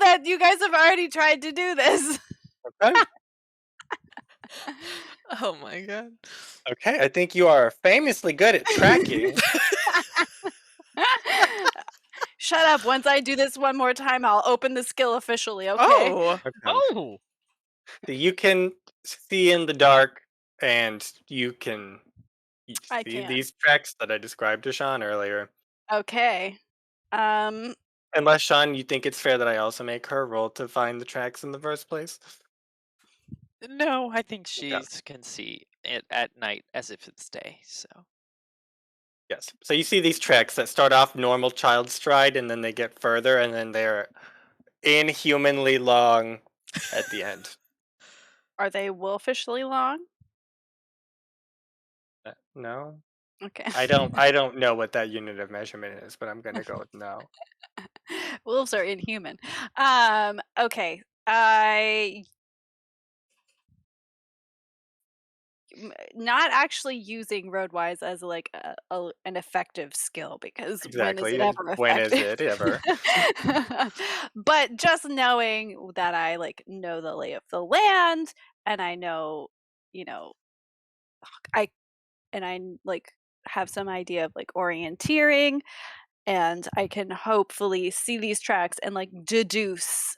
that you guys have already tried to do this. Okay. Oh my god. Okay, I think you are famously good at tracking. Shut up. Once I do this one more time, I'll open the skill officially, okay? Oh. Okay. Oh, So you can see in the dark, and you can I see can. these tracks that I described to Sean earlier. Okay. Unless, Sean, you think it's fair that I also make her roll to find the tracks in the first place? No, I think she can see it at night as if it's day. So Yes. So you see these tracks that start off normal child stride, and then they get further, and then they're inhumanly long at the end. Are they wolfishly long? No? Okay. I don't know what that unit of measurement is, but I'm gonna go with no. Wolves are inhuman. Okay. Not actually using roadwise as like an effective skill because Exactly. when is it ever When is it ever? but just knowing that I like know the lay of the land and I know, you know, I like have some idea of like orienteering and I can hopefully see these tracks and like deduce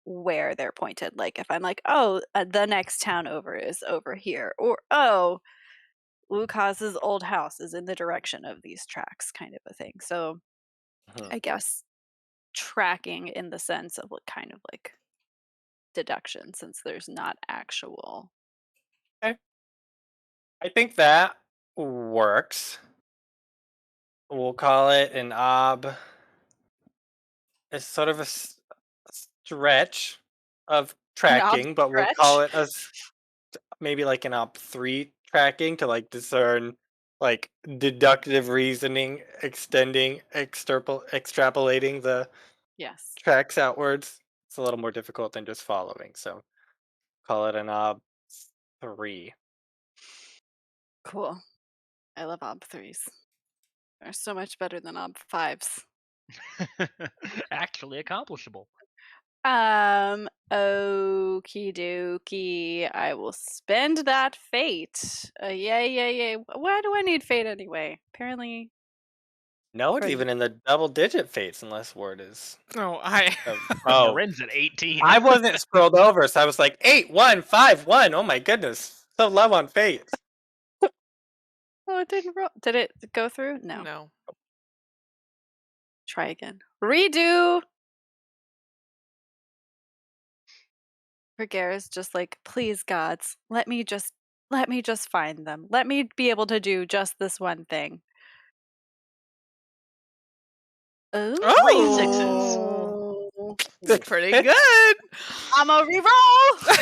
where they're pointed. Like if I'm like, oh, the next town over is over here, or oh, Lucas's old house is in the direction of these tracks, kind of a thing. So I guess tracking in the sense of what kind of like deduction, since there's not actual. I think that works. We'll call it an it's sort of a stretch of An ob tracking, but we'll stretch? call it maybe like an op 3 tracking to like discern like deductive reasoning, extrapolating the Yes. tracks outwards. It's a little more difficult than just following, so call it an ob 3. Cool. I love ob 3s. They're so much better than ob 5s. Actually accomplishable. Okie dokie. I will spend that fate. Yay. Why do I need fate anyway? Apparently No, it's for even in the double digit fates unless word is Oh, oh. Morrine's at 18. I wasn't scrolled over, so I was like 8-1-5-1. Oh my goodness. So low on fates. Oh, it didn't roll. Did it go through? No. no. Try again. Redo. Ragaire is just like, please gods, let me just find them. Let me be able to do just this one thing. Oh! It's pretty good. I'm a reroll.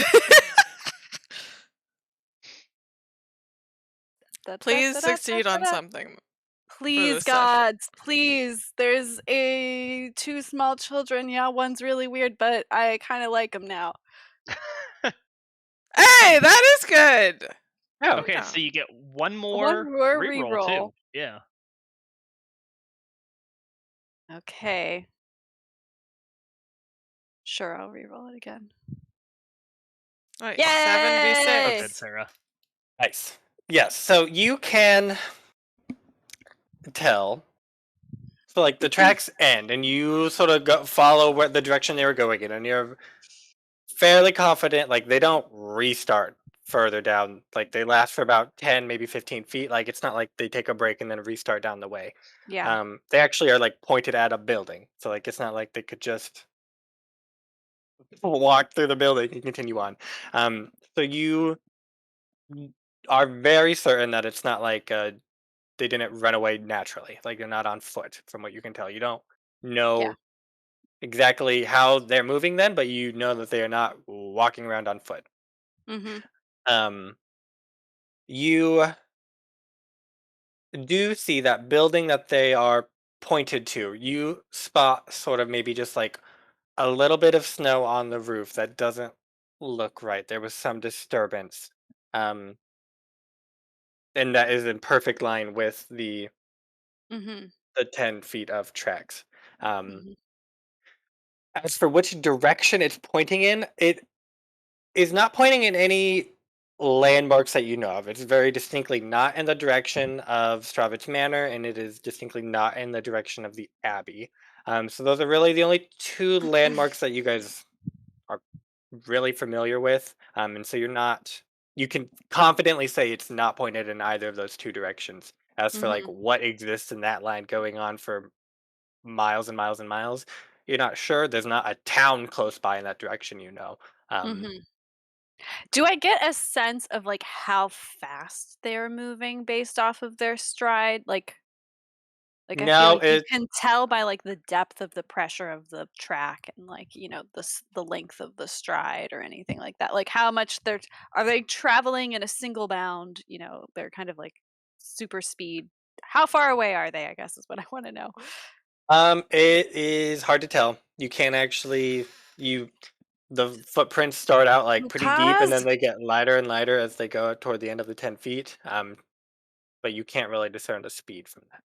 Please succeed on something. Please, this session. gods, please. There's two small children. Yeah, one's really weird, but I kind of like him now. Hey, that is good. Oh, Okay, Yeah. so you get one more reroll too. Yeah. Okay. Sure, I'll reroll it again. Right, Yay! 7v6. Oh, good, Sarah. nice. Yes, so you can tell. So like the tracks end, and you sort of follow where the direction they were going in, and you're fairly confident. Like they don't restart further down. Like they last for about 10, maybe 15 feet. Like it's not like they take a break and then restart down the way. Yeah. They actually are like pointed at a building, so like it's not like they could just walk through the building and continue on. So you are very certain that it's not like they didn't run away naturally. Like they're not on foot, from what you can tell. You don't know exactly how they're moving then, but you know that they are not walking around on foot. Mm-hmm. You do see that building that they are pointed to. You spot sort of maybe just like a little bit of snow on the roof that doesn't look right. There was some disturbance. Um, and that is in perfect line with Mm-hmm. the 10 feet of tracks. Mm-hmm. As for which direction it's pointing in, it is not pointing in any landmarks that you know of. It's very distinctly not in the direction of Stravitz Manor, and it is distinctly not in the direction of the Abbey. So those are really the only two landmarks that you guys are really familiar with. And so you can confidently say it's not pointed in either of those two directions. As for like Mm-hmm. what exists in that line going on for miles and miles and miles, you're not sure. There's not a town close by in that direction, you know. Mm-hmm. Do I get a sense of like how fast they're moving based off of their stride? Like I feel No, like you can tell by like the depth of the pressure of the track and like the length of the stride or anything like that. Like how much are they traveling in a single bound? They're kind of like super speed. How far away are they? I guess is what I want to know. it is hard to tell. You can't actually the footprints start out like pretty deep, and then Lucas? they get lighter and lighter as they go toward the end of the 10 feet. But you can't really discern the speed from that.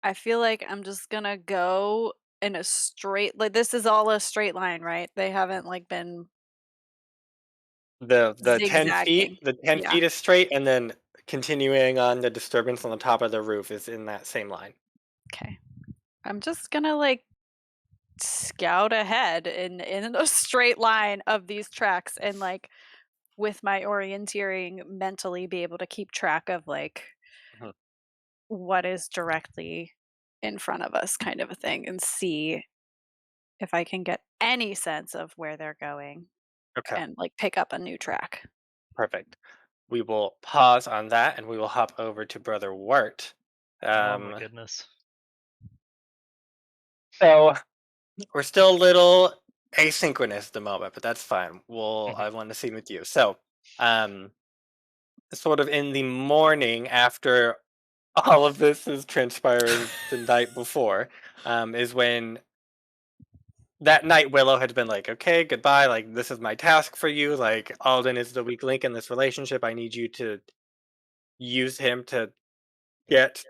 I feel like I'm just gonna go in a straight like this is all a straight line, right? They haven't like been The 10 feet, zigzagging. the 10 Yeah. feet is straight, and then continuing on the disturbance on the top of the roof is in that same line. Okay. I'm just gonna like scout ahead in a straight line of these tracks and like with my orienteering mentally be able to keep track of like Mhm. what is directly in front of us kind of a thing and see if I can get any sense of where they're going Okay, and like pick up a new track. perfect. we will pause on that, and we will hop over to Brother Wirt. Oh my goodness. So we're still a little asynchronous at the moment, but that's fine. I want to see with you. So, sort of in the morning after all of this has transpired the night before, is when that night Willow had been like, okay, goodbye. Like, this is my task for you. Like, Alden is the weak link in this relationship. I need you to use him to get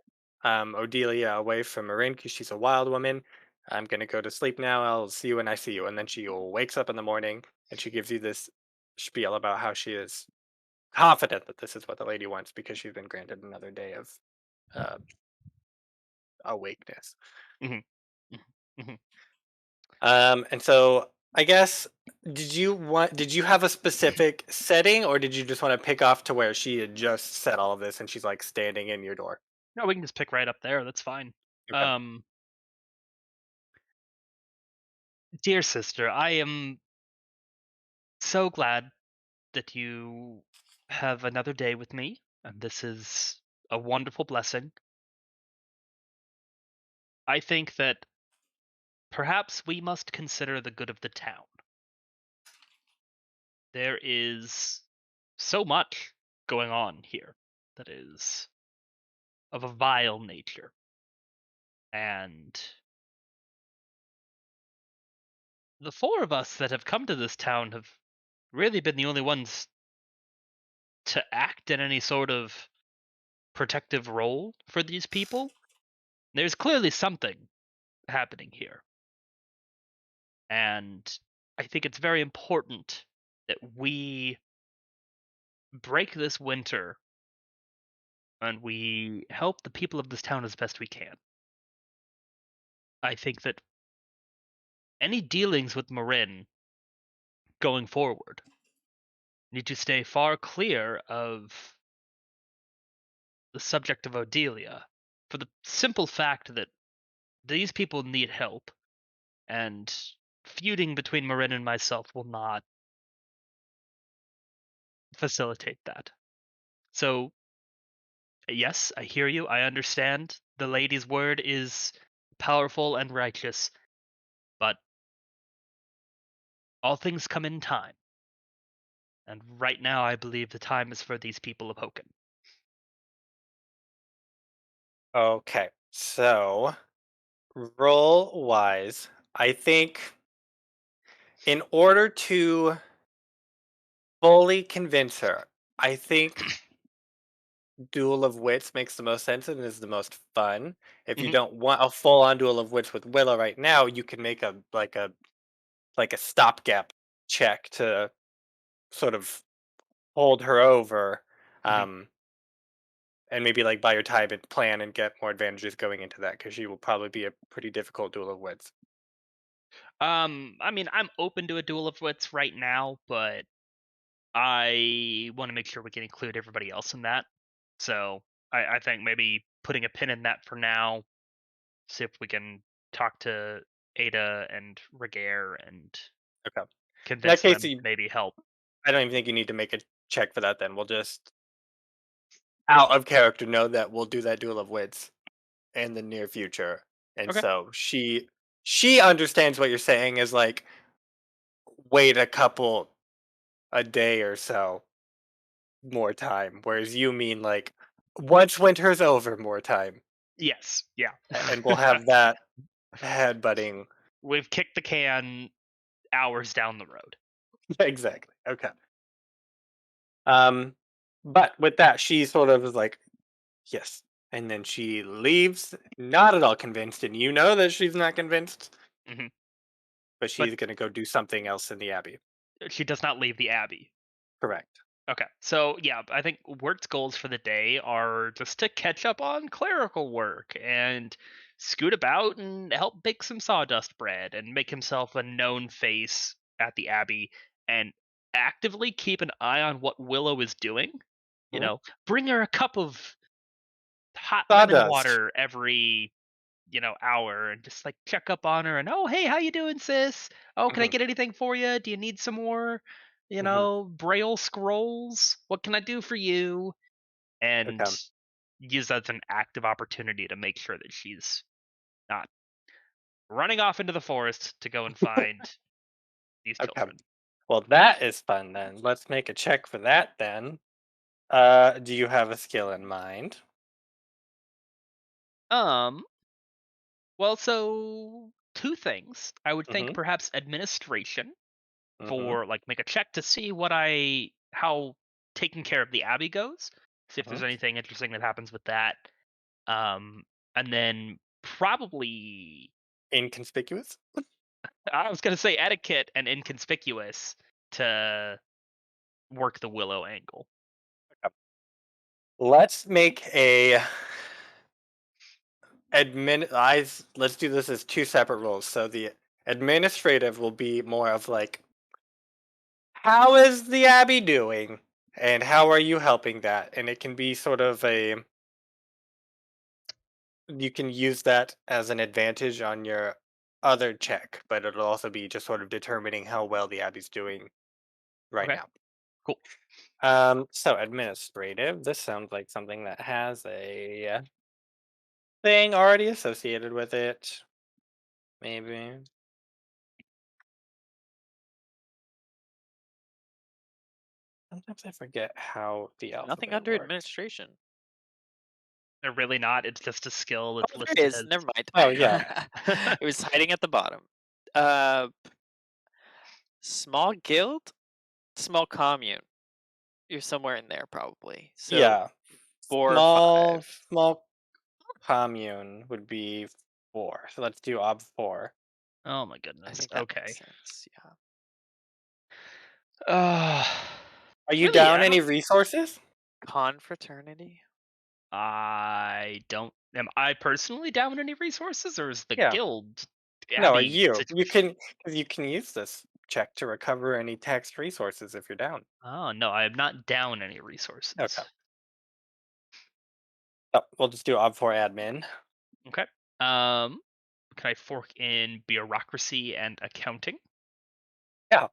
Odelia away from Morrine because she's a wild woman. I'm gonna go to sleep now. I'll see you when I see you. And then she wakes up in the morning and she gives you this spiel about how she is confident that this is what the lady wants because she's been granted another day of uh, awakeness. Mhm. Mhm. And so I guess did you have a specific setting or did you just want to pick off to where she had just said all of this and she's like standing in your door? No, we can just pick right up there. That's fine. Okay. Dear sister, I am so glad that you have another day with me, and this is a wonderful blessing. I think that perhaps we must consider the good of the town. There is so much going on here that is of a vile nature. And the four of us that have come to this town have really been the only ones to act in any sort of protective role for these people. There's clearly something happening here. And I think it's very important that we break this winter and we help the people of this town as best we can. I think that any dealings with Morrine going forward need to stay far clear of the subject of Odelia, for the simple fact that these people need help, and feuding between Morrine and myself will not facilitate that. So, yes, I hear you. I understand. The lady's word is powerful and righteous, but all things come in time. And right now, I believe the time is for these people of Hochen. Okay. So roll wise, I think in order to fully convince her, I think Duel of Wits makes the most sense and is the most fun. If you Mhm. don't want a full on Duel of Wits with Willow right now, you can make a stopgap check to sort of hold her over, Mhm. um, and maybe like buy your time and plan and get more advantages going into that because she will probably be a pretty difficult Duel of Wits. I mean, I'm open to a duel of wits right now, but I want to make sure we can include everybody else in that. So I think maybe putting a pin in that for now, see if we can talk to Ada and Ragaire and Okay. In that convince case, them to maybe help. I don't even think you need to make a check for that. Then we'll just out of character know that we'll do that Duel of Wits in the near future, and Okay. so she understands what you're saying is like wait a day or so more time, whereas you mean like once winter's over, more time, Yes. Yeah. and we'll have that headbutting. We've kicked the can hours down the road. Exactly. Okay. Um, but with that, she sort of is like, yes, and then she leaves, not at all convinced, and you know that she's not convinced, Hmm. but But she's gonna go do something else in the abbey. she does not leave the Abbey. Correct. Okay, so yeah, I think Wirt's goals for the day are just to catch up on clerical work and scoot about and help bake some sawdust bread and make himself a known face at the Abbey and actively keep an eye on what Willow is doing. You Mhm. know, bring her a cup of hot lemon Sawdust. water every hour and just like check up on her and oh hey how you doing sis, oh can I Mhm. get anything for you, do you need some more Braille scrolls. What can I do for you? And Okay. use that as an active opportunity to make sure that she's not running off into the forest to go and find these Okay. children. Well, that is fun then. Let's make a check for that then. Do you have a skill in mind? Well, so two things. I would think Mm-hmm. perhaps administration Mm-hmm. for make a check to see how taking care of the abbey goes. See if Mm-hmm. there's anything interesting that happens with that. And then probably Inconspicuous? I was gonna say etiquette and inconspicuous to work the willow angle. Let's make a let's do this as two separate roles. So the administrative will be more of like, how is the abbey doing? And how are you helping that? And it can be sort of you can use that as an advantage on your other check, but it'll also be just sort of determining how well the abbey's doing right Okay, now. cool. So administrative. This sounds like something that has a thing already associated with it. Maybe. Sometimes I forget how the Nothing alphabet under works. administration. They're really not. It's just a skill that's Oh, listed there it is. as. Never mind. Oh, yeah. It was hiding at the bottom. Uh, small guild, small commune. You're somewhere in there probably. So Yeah. 4 or Small 5. small commune would be 4. So let's do ob 4. Oh my I goodness. think that Okay. makes sense. Yeah. Are you Really, down I any don't. resources? Confraternity. I don't. Am I personally down any resources, or is the Yeah. guild No, are abbey you? You situation? can because you can use this check to recover any text resources if you're down. Oh no, I am not down any Okay. resources. Oh, we'll just do ob 4 admin. Okay. Can I fork in bureaucracy and accounting? Yeah.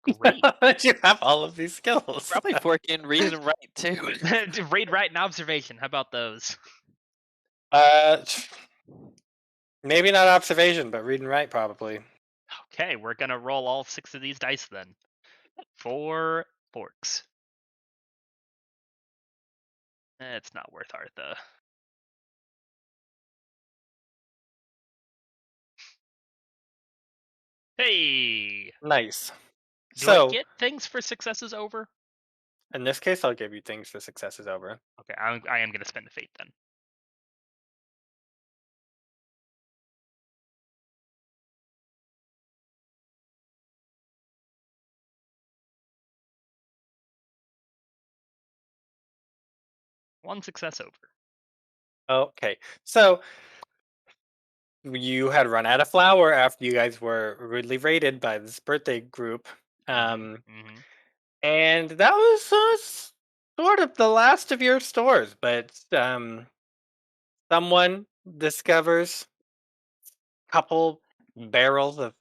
Great. You have all of these skills. Probably fork in read and write too. Read, write, and observation. How about those? Uh, maybe not observation, but read and write probably. Okay, we're gonna roll all 6 of these dice then. 4 forks. It's not worth Artha. Hey! Nice. Do I So get things for successes over? in this case, I'll give you things for successes over. Okay, I am gonna spend a fate then. One success over. Okay, so you had run out of flour after you guys were rudely raided by this birthday group, Mm-hmm. and that was sort of the last of your stores. But someone discovers a couple barrels of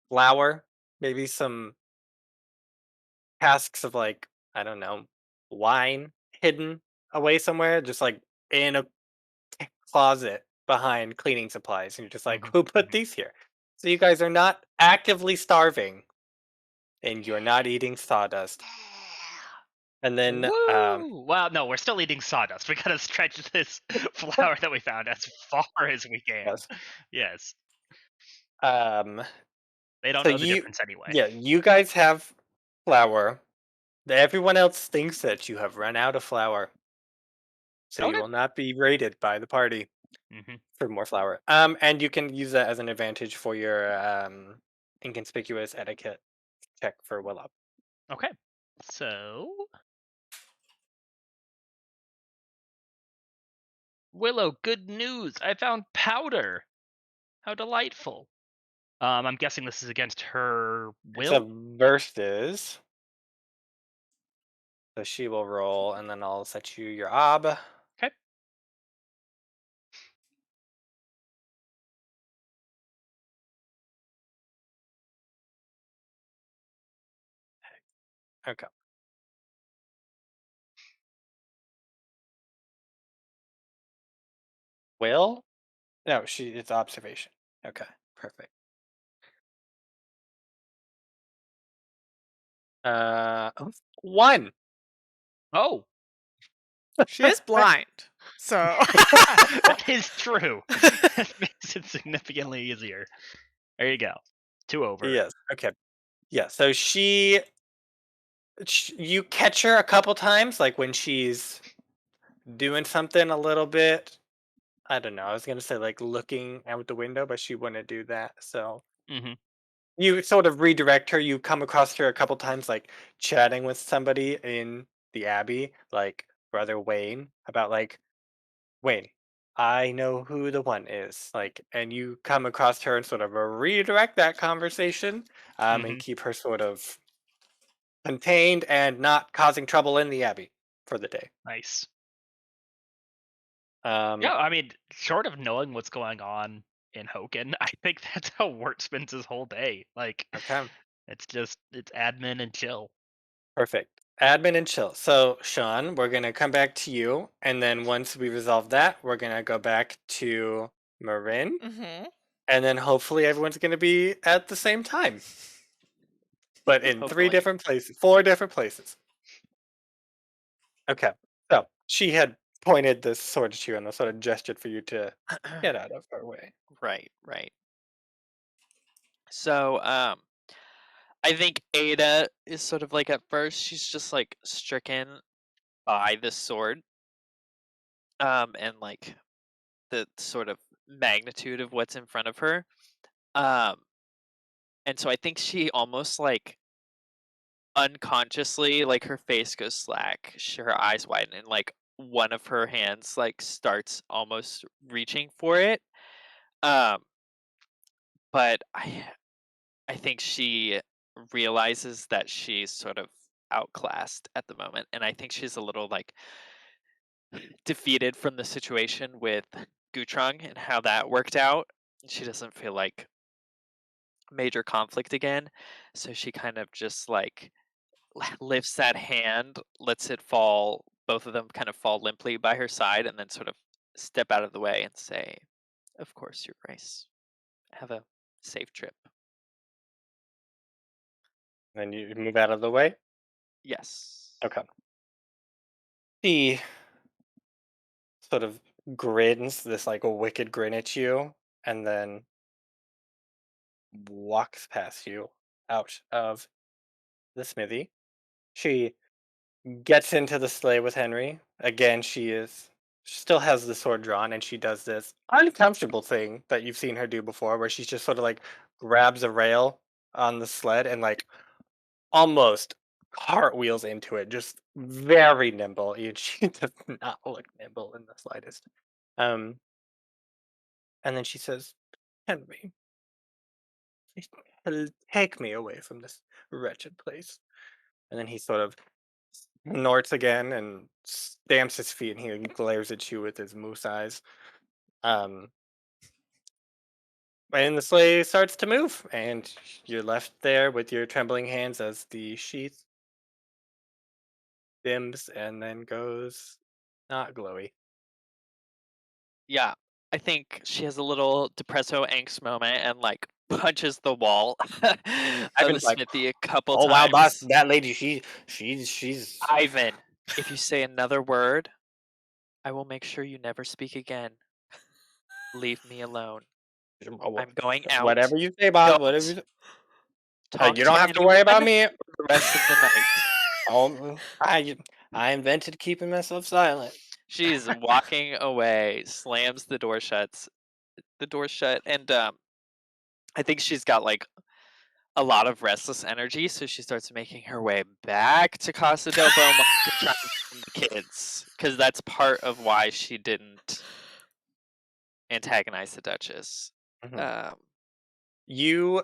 flour, maybe some casks of like I don't know wine hidden away somewhere, just like in a closet behind cleaning supplies, and you're just like, Mm-hmm. who put these here? So you guys are not actively starving, and you're not eating sawdust. And then, Woo! Well, no, we're still eating sawdust. We gotta stretch this flour that we found as far as we can. yes, Yes. um, They don't so know the difference anyway. yeah, you guys have flour. Everyone else thinks that you have run out of flour, so you Okay. will not be raided by the party Mm-hmm. for more flour. And you can use that as an advantage for your inconspicuous etiquette check for Willow. Okay. So Willow, good news. I found powder. How delightful. I'm guessing this is against her It's a will? versus, so she will roll, and then I'll set you your ob. Okay. Okay. Will? No, it's observation. Okay, perfect. Oh, 1. Oh, She is blind. So that is true. That makes it significantly easier. There you go. 2 over. Yes. Okay. Yeah. So you catch her a couple times, like when she's doing something a little bit. I don't know. I was gonna say like looking out the window, but she wouldn't do that. So Hmm. you sort of redirect her. You come across her a couple times, like chatting with somebody in the abbey, like Brother Wayne, about like Wayne. I know who the one is. Like, and you come across her and sort of redirect that conversation, and Hmm. keep her sort of contained and not causing trouble in the abbey for the day. Nice. Um, Yeah, I mean, short of knowing what's going on in Hoken, I think that's how Wirt spends his whole day. Like, okay, it's admin and chill. perfect. Admin and chill. So, Sean, we're gonna come back to you, and then once we resolve that, we're gonna go back to Marin, Mhm. and then hopefully everyone's gonna be at the same time, but in 3 Hopefully. different places, 4 different places. Okay. So she had pointed this sword at you and sort of gestured for you to get out of her way. Right, right. So, I think Ada is sort of like at first she's just like stricken by the sword, and like the sort of magnitude of what's in front of her. Um, and so I think she almost like unconsciously, like her face goes slack, her eyes widen, and like one of her hands like starts almost reaching for it. Um, but I think she realizes that she's sort of outclassed at the moment, and I think she's a little like defeated from the situation with Gutrung and how that worked out. She doesn't feel like major conflict again, so she kind of just like lifts that hand, lets it fall. Both of them kind of fall limply by her side, and then sort of step out of the way and say, "Of course, Your Grace. Have a safe trip." Then you move out of the way. Yes. Okay. She sort of grins this like a wicked grin at you, and then walks past you out of the smithy. She gets into the sleigh with Henry. Again, she still has the sword drawn, and she does this uncomfortable thing that you've seen her do before, where she's just sort of like grabs a rail on the sled and like almost cartwheels into it, just very nimble. She does not look nimble in the slightest. Um, and then she says, "Henry, please take me away from this wretched place." And then he sort of snorts again and stamps his feet, and he glares at you with his moose eyes. Um, and the sleigh starts to move, and you're left there with your trembling hands as the sheath dims and then goes not glowy. Yeah. I think she has a little depresso angst moment and like punches the wall of the Ivan's like, smithy a couple "Oh wow, boss, times. that lady, she's." Ivan, if you say another word, I will make sure you never speak again. Leave me alone. I'm going out. Whatever you say, boss. Whatever you Don't say. talk You to don't have to anyone worry about for me. the rest of the night. I invented keeping myself silent. She's walking away, slams the door shut, and I think she's got like a lot of restless energy, so she starts making her way back to Casa del Beaumont to try and find the kids, because that's part of why she didn't antagonize the Duchess. Mhm. Um, You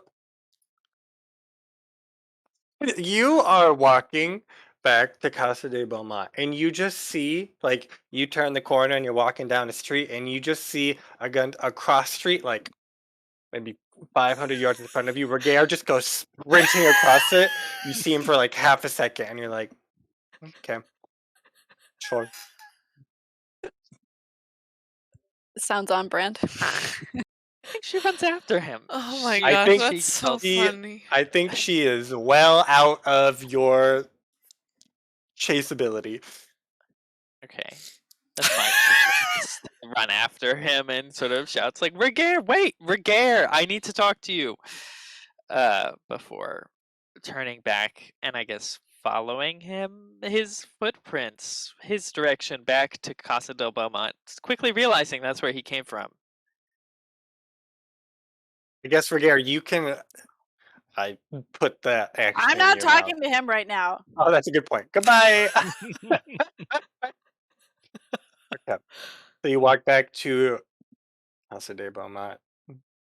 you are walking back to Casa de Beaumont, and you just see like you turn the corner and you're walking down the street, and you just see a gun across street like maybe 500 yards in front of you. Ragaire just goes sprinting across it. You see him for like half a second, and you're like, okay, sure. Sounds on brand. I think she runs after him. Oh my I gosh, think that's so funny. I think she is well out of your chaseability. Okay, that's fine. She tries to run after him and sort of shouts like, "Ragaire, wait, Ragaire, I need to talk to you." Before turning back and I guess following his footprints, his direction back to Casa del Beaumont, quickly realizing that's where he came from. I guess Ragaire, you can. I put that action. I'm in not your mouth. talking to him right now. Oh, that's a good point. Goodbye. Okay. So you walk back to Casa de Beaumont.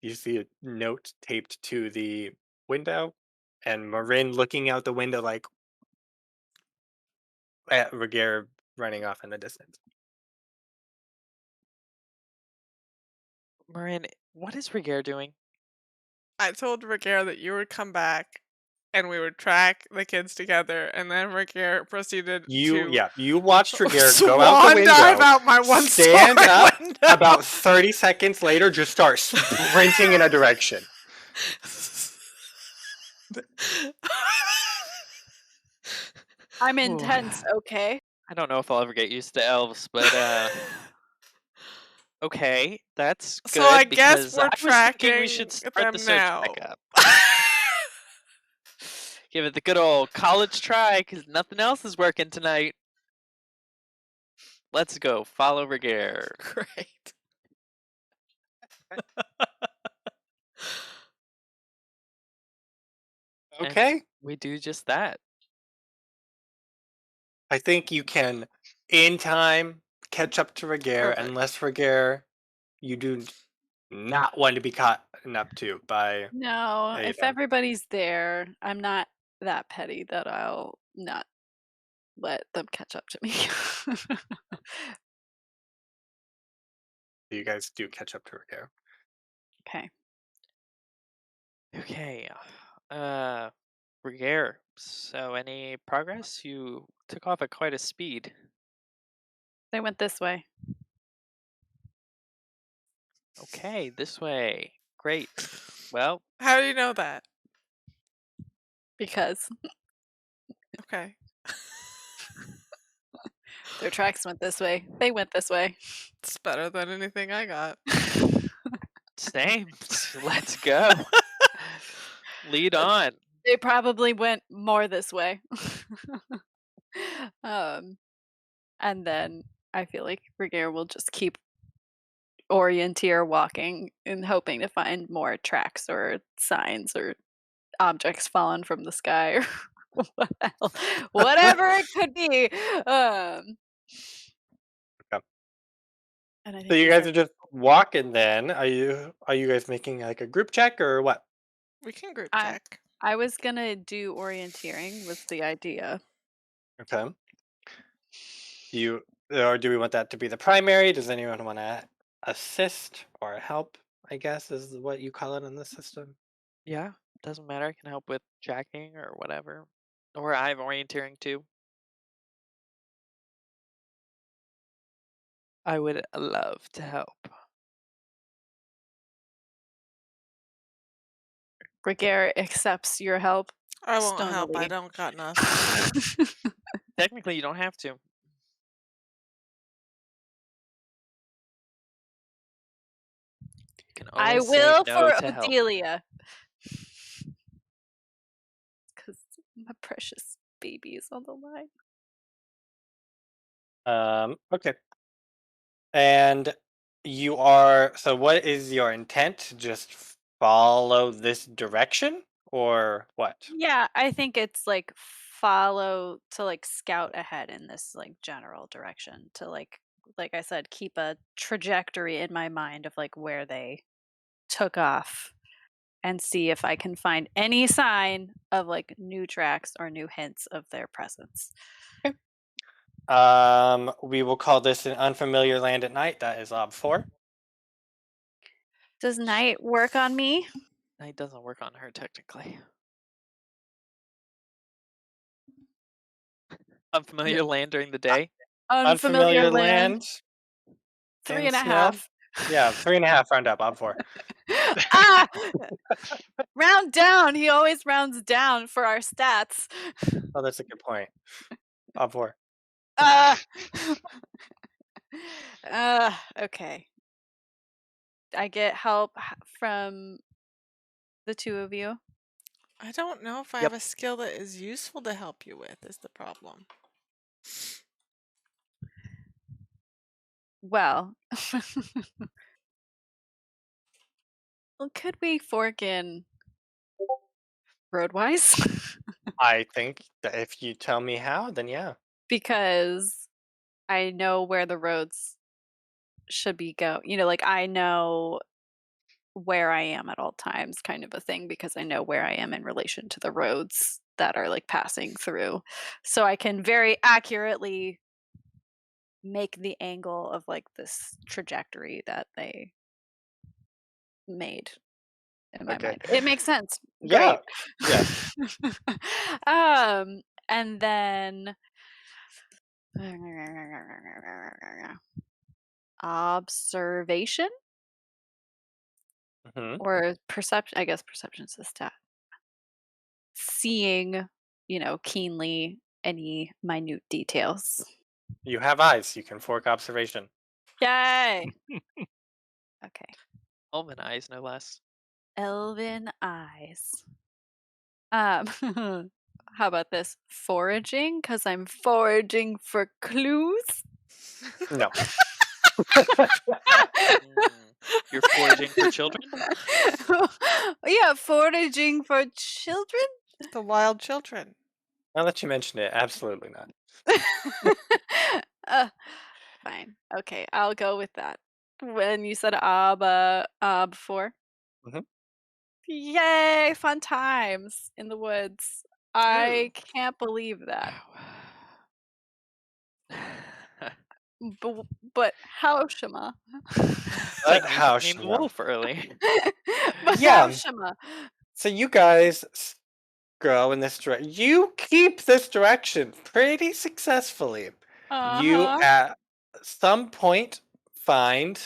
You see a note taped to the window, and Morrine looking out the window like at Ragaire running off in the distance. Morrine, what is Ragaire doing? I told Ragaire that you would come back and we would track the kids together, and then Ragaire proceeded You to you watched Ragaire go out the swan window, dive out my one stand story up, window. about 30 seconds later, just start sprinting in a direction. I'm Ooh. intense, okay? I don't know if I'll ever get used to elves, but okay, that's good. So I guess because we're I was thinking we tracking should start them the search now. back up. Give it the good old college try, because nothing else is working tonight. Let's go. Follow Ragaire. Great. Okay. We do just that. I think you can, in time, catch up to Ragaire, Perfect. unless Ragaire, you do not want to be caught up to by No, if Ada. everybody's there, I'm not that petty that I'll not let them catch up to me. You guys do catch up to Ragaire. Okay. Okay. Ragaire. So any progress? You took off at quite a speed. They went this way. Okay, this way. Great. Well, How do you know that? Because Okay. their tracks went this way. They went this way. It's better than anything I got. same. Let's go. Lead on. They probably went more this way. And then I feel like Ragaire will just keep orienteer walking and hoping to find more tracks or signs or objects fallen from the sky or whatever it could be. And I think So you these guys are just walking then. Are you guys making like a group check or what? We can group I- check. I was gonna do orienteering was the idea. Okay. Or do we want that to be the primary? Does anyone want to assist or help, I guess is what you call it in the system? Yeah, doesn't matter. I can help with tracking or whatever. Or I have orienteering too. I would love to help. Ragaire accepts your help. I won't help. I stonily. don't got nothing. Technically, you don't have to. You can I always say will no for to help. Odelia. Because my precious baby is on the line. Okay. And so what is your intent? Just follow this direction or what? Yeah, I think it's like follow to like scout ahead in this like general direction to like I said, keep a trajectory in my mind of like where they took off and see if I can find any sign of like new tracks or new hints of their presence. We will call this an unfamiliar land at night. That is Ob 4. Does night work on me? Night doesn't work on her technically. Unfamiliar land during the day. Unfamiliar land. and 3.5. snow. Yeah, 3.5 round up. I'm 4. Ah! Round down. He always rounds down for our stats. Oh, that's a good point. I'm 4. Okay. I get help from the two of you. I don't know if I Yep. have a skill that is useful to help you with, is the problem. Well, well, could we fork in roadwise? I think that if you tell me how, then yeah. Because I know where the roads should be go. Like I know where I am at all times, kind of a thing, because I know where I am in relation to the roads that are like passing through. So I can very accurately make the angle of like this trajectory that they made in my Okay. mind. It makes sense. Yeah. Great. Yeah. And then observation hmm or perception. I guess perception's the stat. Seeing, keenly any minute details. You have eyes. You can fork observation. Yay! Okay. Elven eyes, no less. Elven eyes. How about this? Foraging, because I'm foraging for clues. No. You're foraging for children? Yeah, foraging for children? The wild children. Now that you mention it, absolutely not. Fine. Okay, I'll go with that. When you said before. Mhm. Yay, fun times in the woods. I can't believe that. But how, Shema? Like Like how named Shema. Wolf early. But Yeah. how, Shema? So you guys go in this direction. You keep this direction pretty successfully. You Uh-huh. at some point find,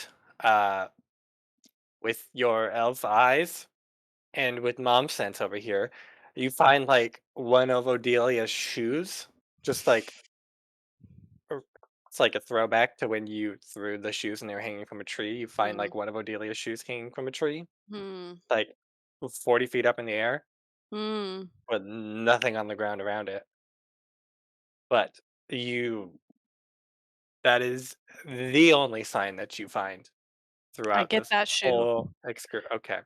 with your elf eyes and with mom sense over here, you find like one of Odelia's shoes, just like it's like a throwback to when you threw the shoes and they were hanging from a tree. You find like one of Odelia's shoes hanging from a tree, Hmm. like 40 feet up in the air, Hmm. with nothing on the ground around it. But that is the only sign that you find I throughout get this that shoe. whole Okay.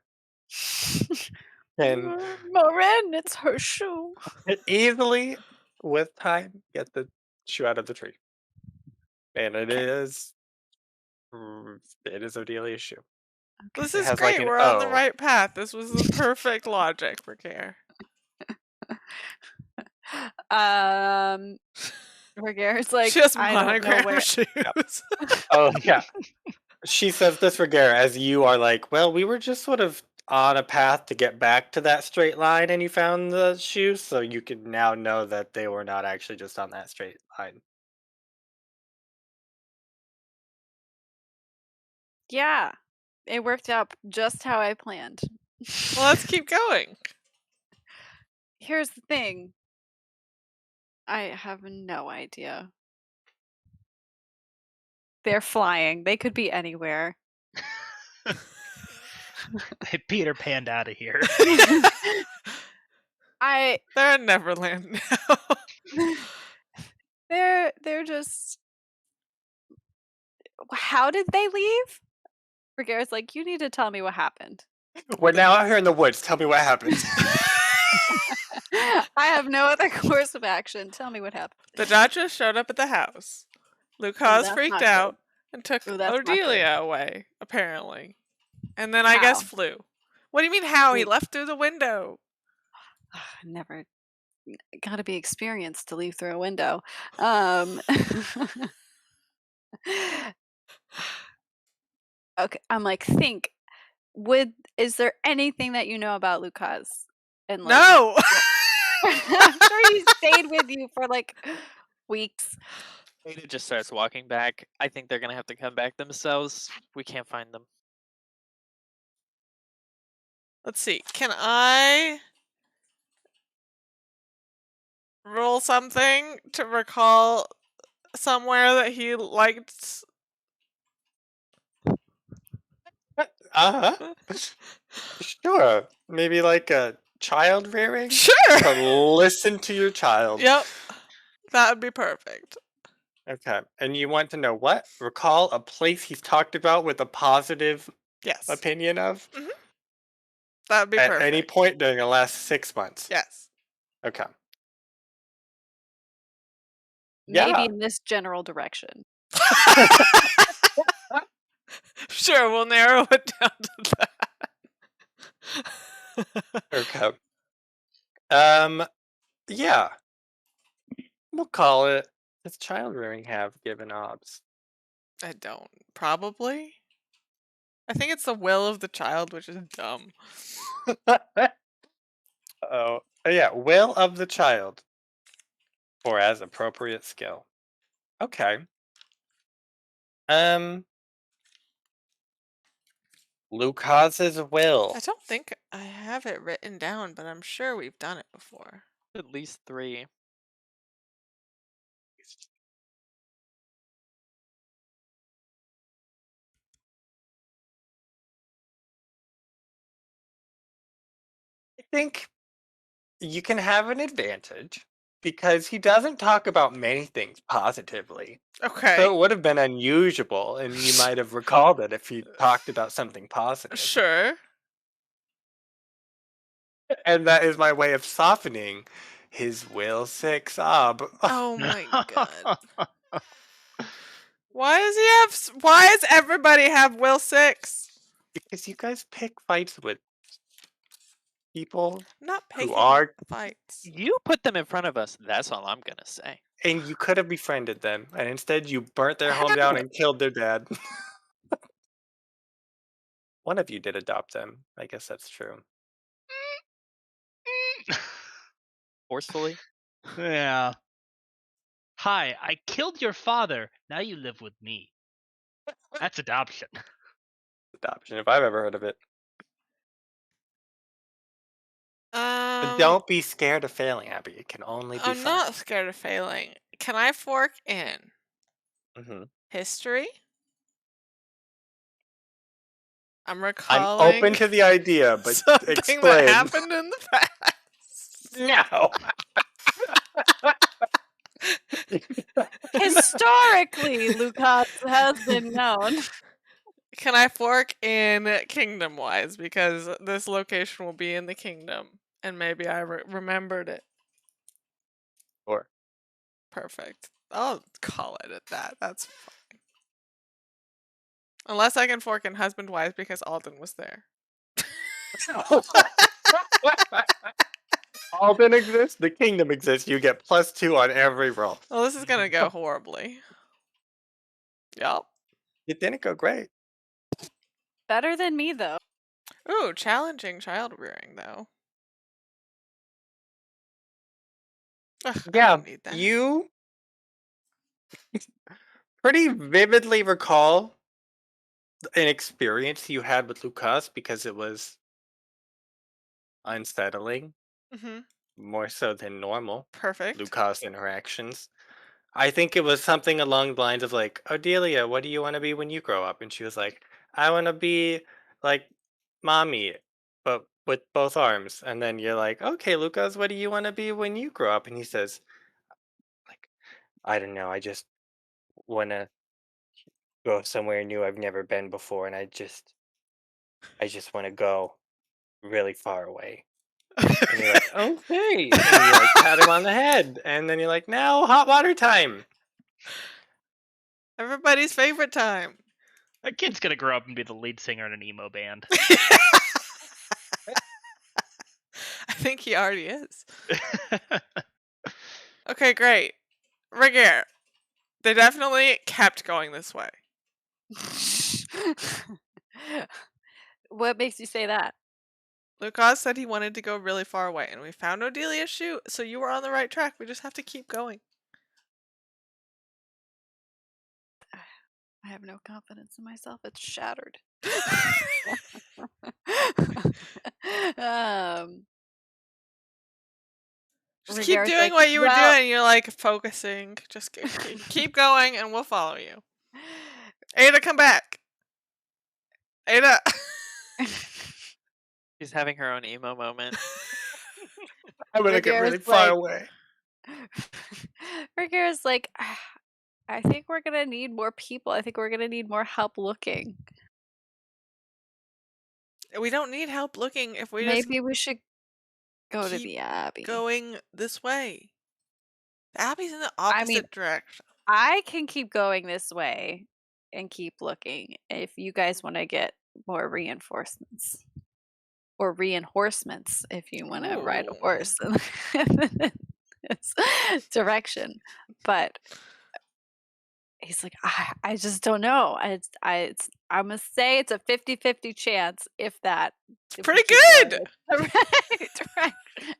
And Morrine, it's her shoe. easily, with time, get the shoe out of the tree. And it is Odelia's shoe. This It is has like great. an We're on the O. right path. This was the perfect logic for care. Ragaire's like, She has I don't know monogram where. shoes. Oh, yeah. She says this, Ragaire, as you are like, well, we were just sort of on a path to get back to that straight line and you found the shoes, so you can now know that they were not actually just on that straight line. Yeah, it worked out just how I planned. Well, let's keep going. Here's the thing. I have no idea. They're flying. They could be anywhere. They Peter Panned out of here. They're in Neverland now. They're just. How did they leave? Ragaire's like, you need to tell me what happened. We're now out here in the woods. Tell me what happened. I have no other course of action. Tell me what happened. The Duchess showed up at the house. Lucas that's freaked not out and took Ooh, that's not good. Odelia away, apparently. And then I guess How? flew. What do you mean how? He Wait. left through the window. Never. Gotta be experienced to leave through a window. Okay, I'm like, think. Is there anything that you know about Lucas? And like, No. I'm sure he stayed with you for like weeks. Ada just starts walking back. I think they're gonna have to come back themselves. We can't find them. Let's see. Can I roll something to recall somewhere that he liked? Uh-huh. Sure. Maybe like a child rearing? Sure. To listen to your child. Yep. That would be perfect. Okay. And you want to know what? Recall a place he's talked about with a positive Yes. opinion of? That would be At perfect. any point during the last 6 months. Yes. Okay. Maybe Yeah. in this general direction. Sure, we'll narrow it down to that. Okay. Yeah. We'll call it. Does child rearing have given obs? I don't. Probably. I think it's the will of the child, which is dumb. Oh. Yeah. Will of the child. Or as appropriate skill. Okay. Lucas's will. I don't think I have it written down, but I'm sure we've done it before. At least 3. I think you can have an advantage because he doesn't talk about many things positively. Okay. So it would have been unusual, and you might have recalled it if he talked about something positive. Sure. And that is my way of softening his will 6 ob. Oh my god. Why does everybody have will 6? Because you guys pick fights with people, I'm not picking are- fights. You put them in front of us. That's all I'm gonna say. and you could have befriended them, and instead you burnt their home down and killed their dad. One of you did adopt them. I guess that's true. Forcefully. Yeah. Hi, I killed your father. Now you live with me. That's adoption. Adoption, if I've ever heard of it. But don't be scared of failing, Abby. It can only be I'm fun. not scared of failing. Can I fork in Mm-hmm. history? I'm I'm recalling open to the idea, but something explain. that happened in the past. No. Historically, Lucas has been known. Can I fork in kingdom wise? Because this location will be in the kingdom. And maybe I remembered it. Or Perfect. I'll call it at that. That's fine. Unless I can fork in husband wise because Alden was there. Alden exists, the kingdom exists. You get +2 on every roll. Well, this is gonna go horribly. Yup. It didn't go great. Better than me, though. Ooh, challenging child rearing though. Ugh, I Yeah, don't need that. you pretty vividly recall an experience you had with Lucas because it was unsettling, Mm-hmm. more so than normal Perfect. Lucas interactions. I think it was something along the lines of like, Odelia, what do you want to be when you grow up? And she was like, I want to be like mommy, but with both arms. And then you're like, okay, Lucas, what do you want to be when you grow up? And he says, like, I don't know, I just want to go somewhere new I've never been before, and I just want to go really far away. And you're like, okay, and you like pat him on the head, and then you're like, now hot water time. Everybody's favorite time. That kid's gonna grow up and be the lead singer in an emo band. I think he already is. Okay, great. Ragaire. They definitely kept going this way. What makes you say that? Lucas said he wanted to go really far away, and we found Odelia's shoe, so you were on the right track. We just have to keep going. I have no confidence in myself. It's shattered. Just keep Ragaire's doing like, what you were "Well-" doing. You're like focusing. Just keep going, and we'll follow you. Ada, come back. Ada. She's having her own emo moment. I'm gonna get really Ragaire's far like, away. Ragaire's like, I think we're gonna need more people. I think we're gonna need more help looking. We don't need help looking if we just Maybe we should go to keep the Abbey. going this way. The Abbey's in the I opposite mean, direction. I can keep going this way and keep looking if you guys want to get more reinforcements. Or reinforcements if you want to ride a Ooh. horse in this direction. But he's like, I just don't know. I'm gonna say it's a 50-50 chance, if that. It's if we pretty keep good. going in the right direction.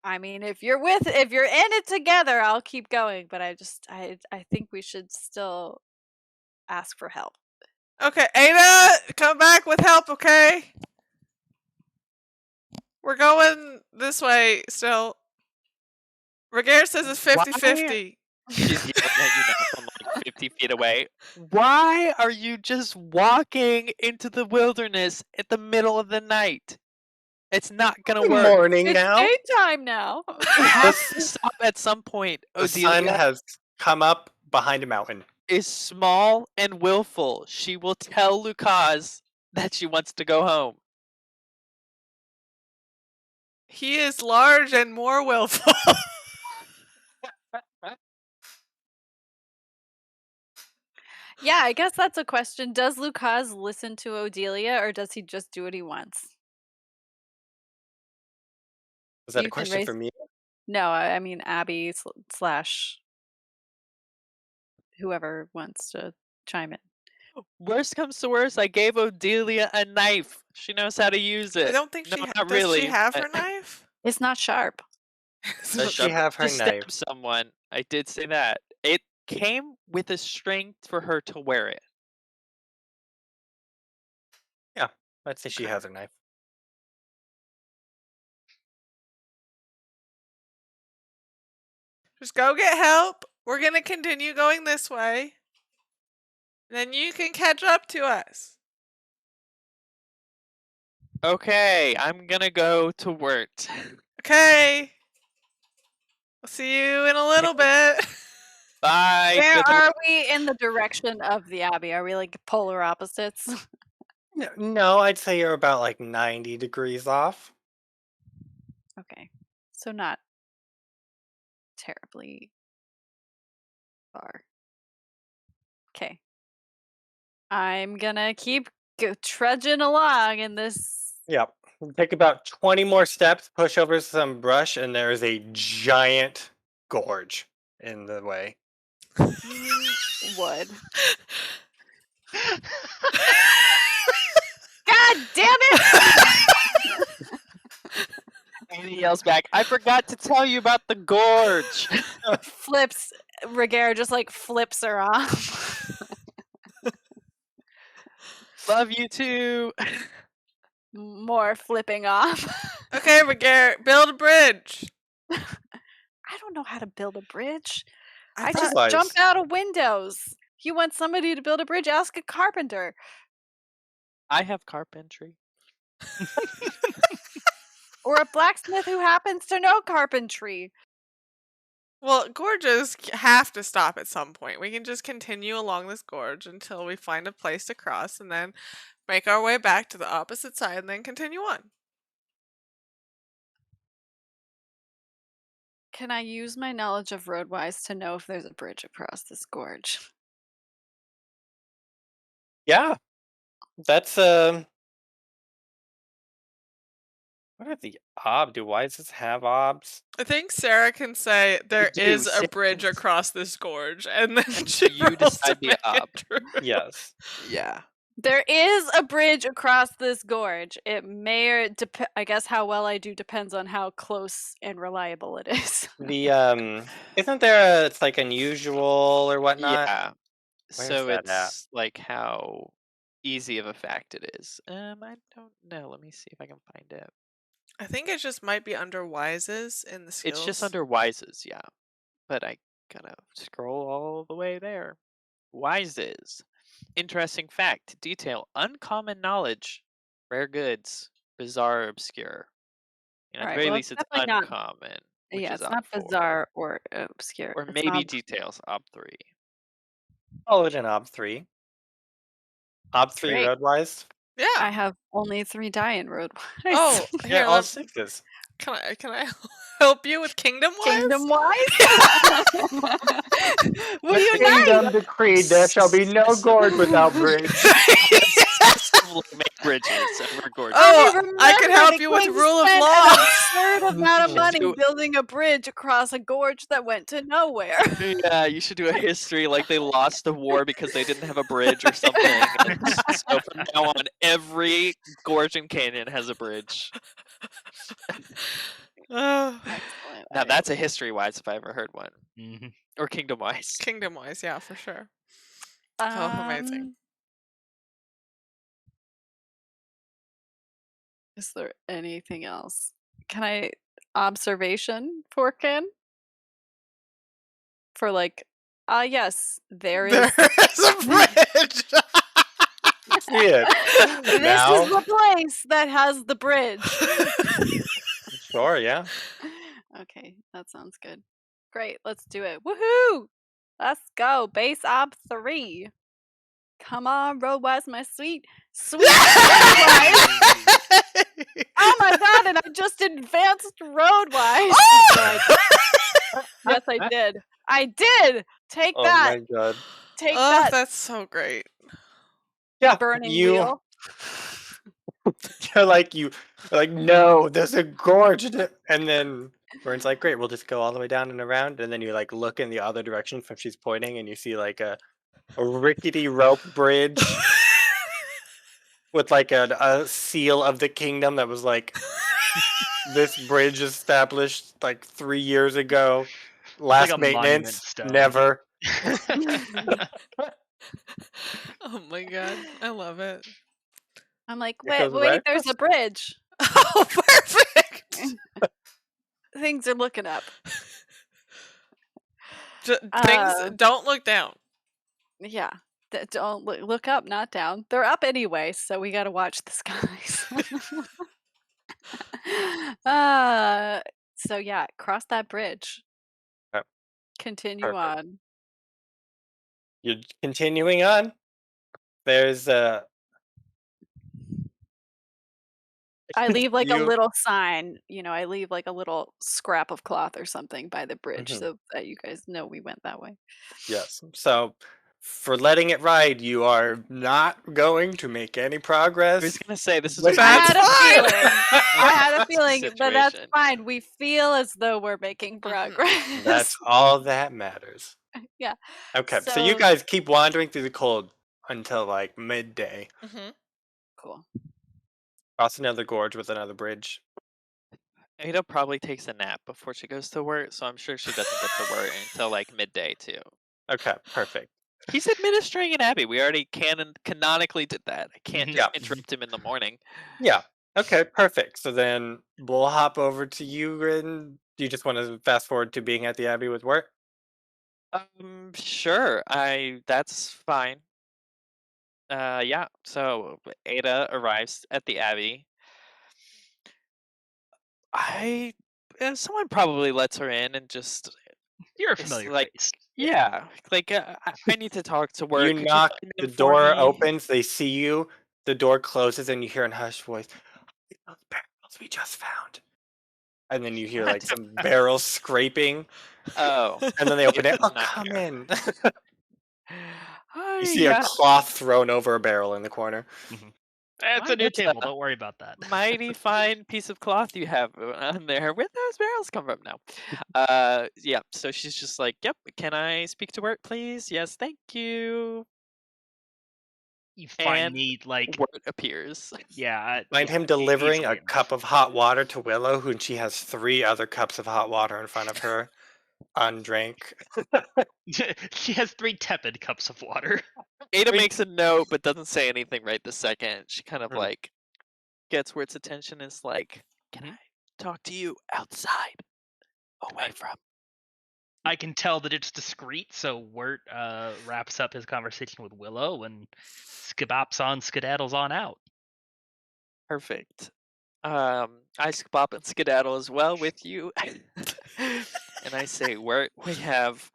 I mean, if you're in it together, I'll keep going. But I think we should still ask for help. Okay, Ada, come back with help, okay? We're going this way still. Ragaire says it's 50-50. She's yelling at you now from like 50 feet away. Why are you just walking into the wilderness at the middle of the night? It's not gonna Good work. morning It's now. daytime now. We have to stop at some point. The sun Odelia has come up behind a mountain. is small and willful. She will tell Lucas that she wants to go home. He is large and more willful. Yeah, I guess that's a question. Does Lucas listen to Odelia, or does he just do what he wants? Was that You a can question raise- for me? No, I mean Abby slash whoever wants to chime in. Worst comes to worst, I gave Odelia a knife. She knows how to use it. I don't think No, she not does. really. She have but- her knife? It's not sharp. Does she have her to stab knife? someone. I did say that. It came with a strength for her to wear it. I'd say she Okay. has her knife. Just go get help. We're gonna continue going this way. Then you can catch up to us. Okay, I'm gonna go to Wirt. Okay. I'll see you in a little bit. Bye. Where good are luck. we in the direction of the Abbey? Are we like polar opposites? No, I'd say you're about like 90 degrees off. Okay, so not terribly far. Okay, I'm gonna keep trudging along in this. Yep. Take about 20 more steps, push over some brush, and there is a giant gorge in the way. Wood. God damn it! And he yells back, I forgot to tell you about the gorge. Flips. Ragaire just like flips her off. Love you too. More flipping off. Okay, Ragaire, build a bridge. I don't know how to build a bridge. I I thought- just Improvise. jumped out of windows. You want somebody to build a bridge? Ask a carpenter. I have carpentry. Or a blacksmith who happens to know carpentry. Well, gorges have to stop at some point. We can just continue along this gorge until we find a place to cross and then make our way back to the opposite side and then continue on. Can I use my knowledge of roadwise to know if there's a bridge across this gorge? Yeah. That's What are the Do wises have obs? I think Sarah can say there do, is a Sarah bridge can- across this gorge, and then And she you rolls to decide the make ob. it true. Yes. Yeah. There is a bridge across this gorge. It may or I guess how well I do depends on how close and reliable it is. The isn't there it's like unusual or whatnot? Yeah. Where's So that at? it's like how easy of a fact it is. I don't know. Let me see if I can find it. I think it just might be under wises in the skills. It's just under wises, yeah. But I gotta scroll all the way there. Wises. Interesting fact. Detail. Uncommon knowledge. Rare goods. Bizarre or obscure. And at the Alright, very well, least, it's it's definitely not- uncommon. Which Yeah, is it's op not 4. bizarre or obscure. Or It's maybe ob- details. Op 3. Oh, it's an ob 3. Ob 3 Great. roadwise? Yeah. I have only 3 die in road wise. Oh, Yeah, here, all let, 6s. can I help you with kingdom wise? Kingdom wise? Will The you kingdom decreed there shall be no gorge without bridge. Successfully make bridges over gorges. Oh, I can remember help the you with king rule of spent law. An absurd amount of should money do- building a bridge across a gorge that went to nowhere. Yeah, you should do a history like they lost the war because they didn't have a bridge or something. And so from now on, every gorge and canyon has a bridge. Oh, Excellent. Now that's a history wise if I ever heard one, Mhm. or kingdom wise. kingdom wise, yeah, for sure. Oh, amazing. Is there anything else? Can I observation for Ken? For like, yes, there is. There's a bridge. See it. This Now? is the place that has the bridge. Sure, yeah. Okay, that sounds good. Great, let's do it. Woohoo! Let's go. Base ob 3. Come on, roadwise, my sweet roadwise. Oh my god, and I just advanced roadwise. Yes, I did. I did. Take Oh that. my god. Take Oh, that. that's so great. Yeah, Burning you wheel. you're like no, there's a gorge and then Vern's like, great, we'll just go all the way down and around, and then you like look in the other direction from she's pointing and you see like a rickety rope bridge with like a seal of the kingdom that was like this bridge established like 3 years ago. Last like a monument maintenance, stone. never. Oh my god, I love it. I'm like, It goes wait, right there's a bridge. Oh, perfect. Things are looking up. Things don't look down. Yeah. Don't look up, not down. They're up anyway, so we got to watch the skies. So yeah, cross that bridge. Yep. Continue Perfect. on. You're continuing on. There's I leave like a You- little sign, I leave like a little scrap of cloth or something by the bridge Mhm. so that you guys know we went that way. Yes. So, for letting it ride, you are not going to make any I was progress. gonna say this is But a I That's had a fine. feeling. I had a feeling, but that's Situation. fine. We feel as though we're making progress. That's all that matters. Yeah. Okay, so you So- guys keep wandering through the cold until like midday. Mm-hmm. Cool. Cross another gorge with another bridge. Ada probably takes a nap before she goes to work, so I'm sure she doesn't get to work until like midday too. Okay, perfect. He's administering an abbey. We already canonically did that. I can't just Yeah. interrupt him in the morning. Yeah. Okay, perfect. So then we'll hop over to you, and do you just want to fast forward to being at the Abbey with Wirt? Sure. That's fine. Yeah. So Ada arrives at the abbey. Someone probably lets her in and just You're a It's familiar like- face. yeah, like I need to talk to work. You Could knock, find the him for door me?" opens, they see you, the door closes, and you hear a hushed voice, "Those barrels we just found." And then you hear like some barrels scraping, Oh, and then they open it. It's Oh, not come here. in. Hi, You see yeah. a cloth thrown over a barrel in the corner. It's Wow, a new that's table. Don't worry about that. mighty fine piece of cloth you have on there. Where'd those barrels come from now? Yeah, so she's just like, yep, can I speak to Wirt, please? Yes, thank you. You find And me like, Wirt appears. yeah, Find him yeah, delivering easily a cup of hot water to Willow, who she has 3 other cups of hot water in front of her, undrank. enough. She has 3 tepid cups of water. Ada Wait. makes a note but doesn't say anything right this second. She kind of Mhm. like gets Wirt's attention and is like, can Mhm. I talk to you outside? Away from. I can tell that it's discreet, so Wirt wraps up his conversation with Willow and skibops on, skedaddles on out. Perfect. I skbop and skedaddle as well with you. And I say, Wirt, we have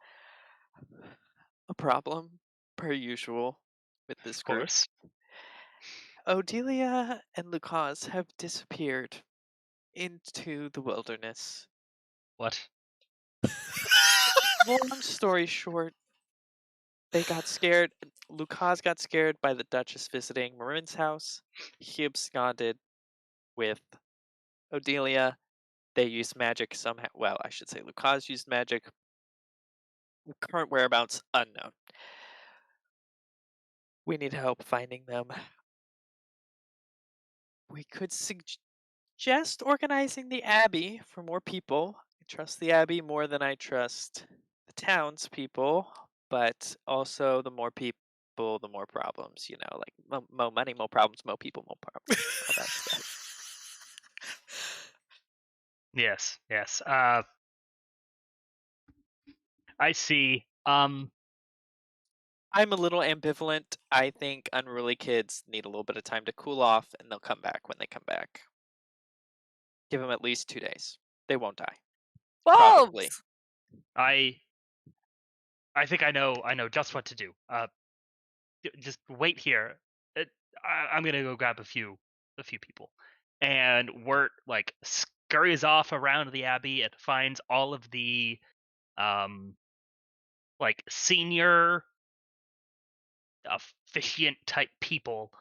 a problem, per usual, with this Of group. course. Odelia and Lucas have disappeared into the wilderness. What? Long story short, they got scared. Lucas got scared by the Duchess visiting Morrine's house. He absconded with Odelia. They used magic somehow. Well, I should say Lucas used magic. Current whereabouts unknown. We need help finding them. We could suggest organizing the abbey for more people. I trust the abbey more than I trust the townspeople, but also the more people, the more problems. You know, like more money, more problems, more people, more problems. All that stuff. Yes, yes. I see. I'm a little ambivalent. I think unruly kids need a little bit of time to cool off, and they'll come back when they come back. Give them at least 2 days. They won't die. Probably. Wolves! I think I know just what to do. Just wait here. I'm gonna go grab a few people, and Wirt like scurries off around the abbey and finds all of the like senior officiant type people,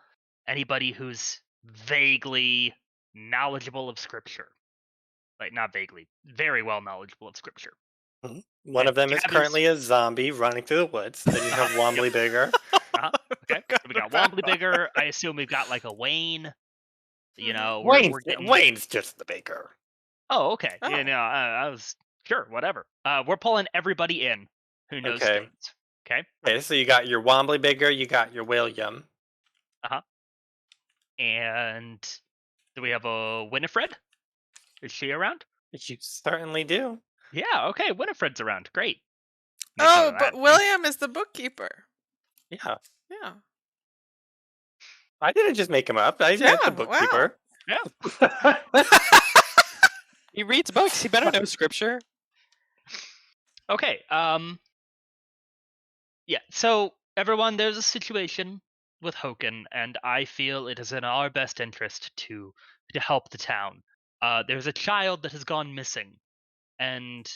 anybody who's vaguely knowledgeable of scripture, like not vaguely, very well knowledgeable of scripture. One of And them is gathers- currently a zombie running through the woods. Then you have Wombly Bigger. Okay, so we got Wombly Bigger. I assume we've got like a Wayne. You know, Wayne's, we're getting. Wayne's just the baker. Oh, okay. Oh. You know, I was sure, whatever. We're pulling everybody in who knows Okay. things. Okay, Okay, so you got your Wombly Bigger, you got your William. and do we have a Winifred? Is she around? You certainly do. Yeah. Okay, Winifred's around. Great. Make note Oh, of but that. William is the bookkeeper. Yeah. Yeah. I didn't just make him up. I met the Yeah, wow. bookkeeper. Yeah. He reads books. He better know scripture. Okay. Yeah. So everyone, there's a situation with Hochen, and I feel it is in our best interest to help the town. There's a child that has gone missing, and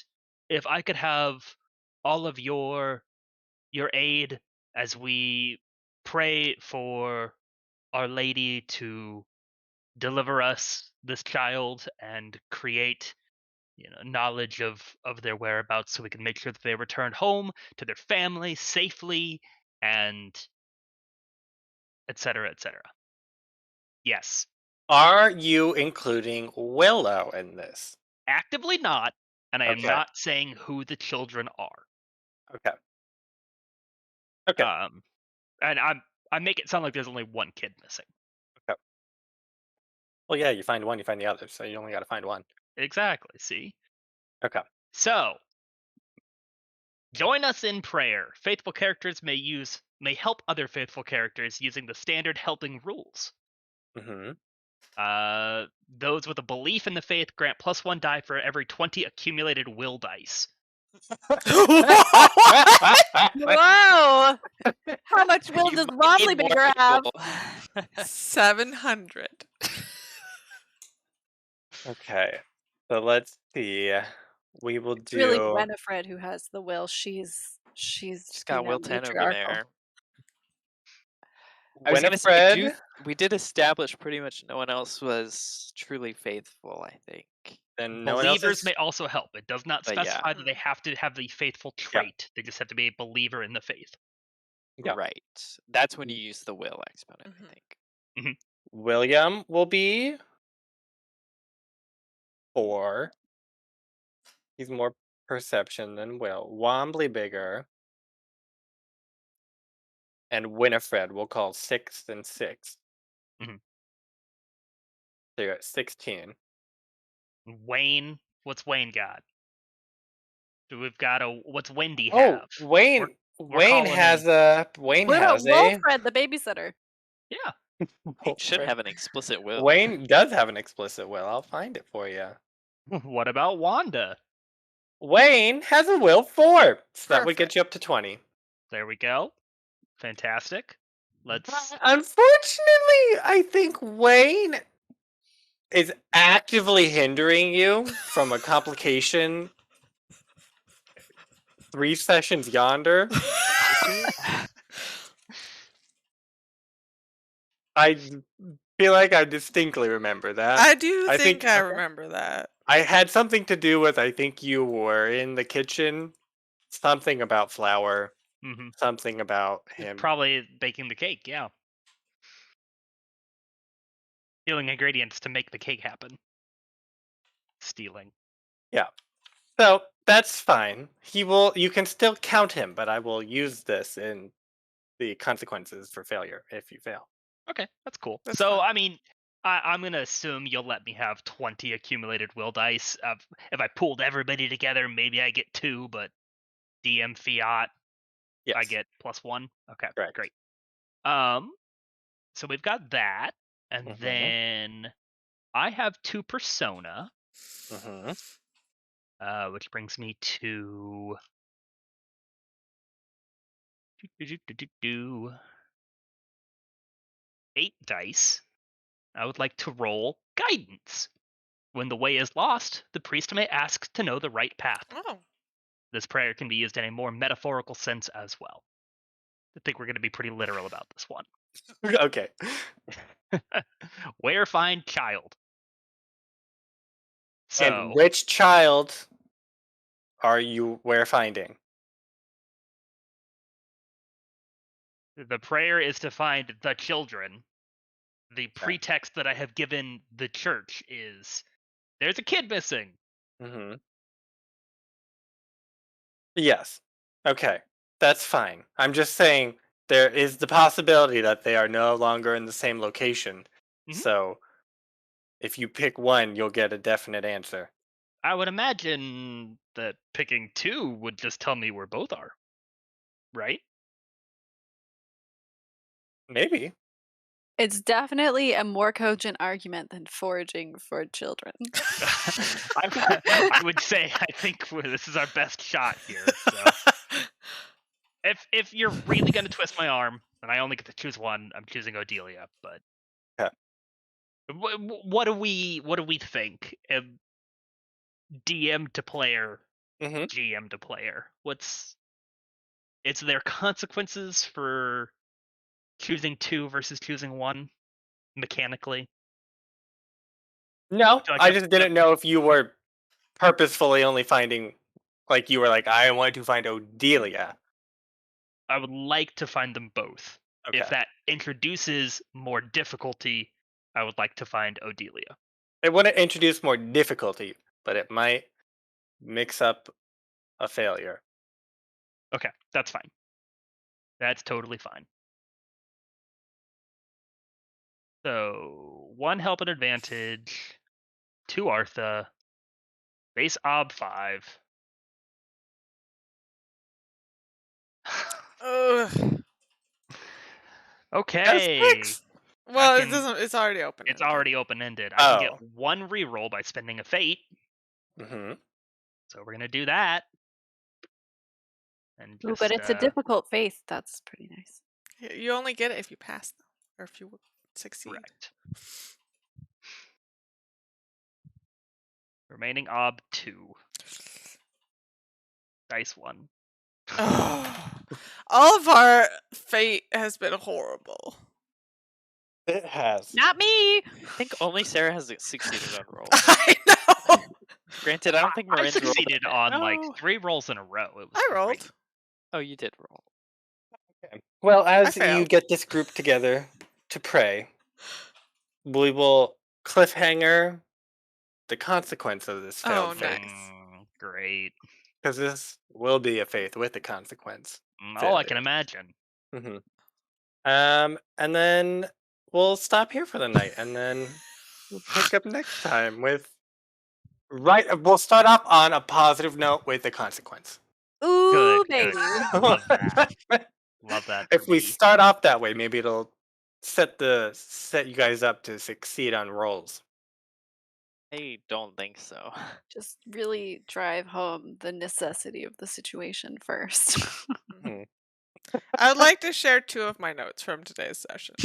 if I could have all of your aid as we pray for Our Lady to deliver us this child and create knowledge of their whereabouts so we can make sure that they return home to their family safely and etc etc. Yes. Are you including Willow in this? Actively not, and I am Okay. not saying who the children are. Okay. Okay. And I make it sound like there's only one kid missing. Well, yeah, you find one, you find the other, so you only got to find one. Exactly, see? Okay. So, join us in prayer. Faithful characters may help other faithful characters using the standard helping rules. Mm-hmm. Those with a belief in the faith grant +1 die for every 20 accumulated will dice. Whoa! How much will You does might Wombly need more Bigger have? people. 700. Okay. So let's see. We will It's really do. Winifred who has the will. She's She's got will 10 over matriarchal. there. I was gonna say, Winifred. We did establish pretty much no one else was truly faithful, I think. Then no one else Believers is. may also help. It does not But yeah. specify that they have to have the faithful trait. They just have to be a believer in the faith. Yeah. Right. That's when you use the will exponent, Mhm. I think. William will be 4. He's more perception than will. Wombly bigger. And Winifred we'll call 6 and 6. Mhm. So you're at 16. Wayne, what's Wayne got? So we've got what's Wendy Oh, have? Wayne. we're Wayne calling has a. Wayne has a. Wilfred, the babysitter. Yeah. He should Wilfred. have an explicit will. Wayne does have an explicit will. I'll find it for you. What about Wanda? Wayne has a will 4. So that would get Perfect. you up to 20. There we go. Fantastic. Let's. Unfortunately, I think Wayne is actively hindering you from a complication 3 sessions yonder. I feel like I distinctly remember that. I do I think think- I okay. remember that. I had something to do with, I think you were in the kitchen. Something about flour. Mhm. Something about him. Probably baking the cake, yeah. Stealing ingredients to make the cake happen. Stealing. So that's fine. You can still count him, but I will use this in the consequences for failure if you fail. Okay, that's cool. That's So, fine. I mean, I'm going to assume you'll let me have 20 accumulated will dice. If I pulled everybody together, maybe I get 2, but DM fiat, Yes. I get +1. Okay, Correct. great. So we've got that, and Mhm. then I have 2 persona, Mm-hmm. which brings me to 8 dice. I would like to roll guidance. When the way is lost, the priest may ask to know the right path. Oh. This prayer can be used in a more metaphorical sense as well. I think we're going to be pretty literal about this one. Okay. Where find child? So, And which child are you finding? the prayer is to find the children. The pretext that I have given the church is there's a kid missing. Mm-hmm. Yes. Okay. That's fine. I'm just saying there is the possibility that they are no longer in the same location. Mhm. So if you pick one, you'll get a definite answer. I would imagine that picking 2 would just tell me where both are. Right? Maybe. It's definitely a more cogent argument than foraging for children. I would say I think this is our best shot here. So. If you're really gonna twist my arm, and I only get to choose one, I'm choosing Odelia. But Yeah. what do we think? DM to player, Mm-hmm. GM to player. Is there consequences for choosing 2 versus choosing 1 mechanically? No, So I I kept- just didn't know if you were purposefully only finding, like you were like, I want to find Odelia. I would like to find them both. Okay. If that introduces more difficulty, I would like to find Odelia. It wouldn't introduce more difficulty, but it might mix up a failure. Okay, that's fine. That's totally fine. So 1 help and advantage, 2 Artha, base ob 5. Ugh. Okay. Well, can- it doesn't. It's already open. It's already open-ended. I can Oh. get 1 reroll by spending a fate. Mm-hmm. So we're gonna do that. And Ooh, just, but it's a difficult faith. That's pretty nice. You only get it if you pass, though, or if you succeed. correct. Remaining ob 2. Dice 1. All of our fate has been horrible. It has. Not me. I think only Sarah has succeeded on rolls. I know. Granted, I don't think I Morrine rolled. succeeded on like Oh. 3 rolls in a row. It was I great. rolled. Oh, you did roll. Okay. Well, as you failed. get this group together to pray, we will cliffhanger the consequence of this failed Oh, faith. nice. Great. Because this will be a faith with a consequence. Oh, I can Failure. imagine. Mm-hmm. And then we'll stop here for the night, and then we'll pick up next time with we'll start off on a positive note with a consequence. Ooh, Good, baby. good. Love that. Love that. If for we me. start off that way, maybe it'll set you guys up to succeed on rolls. I don't think so. Just really drive home the necessity of the situation first. Hmm. I would like to share 2 of my notes from today's session.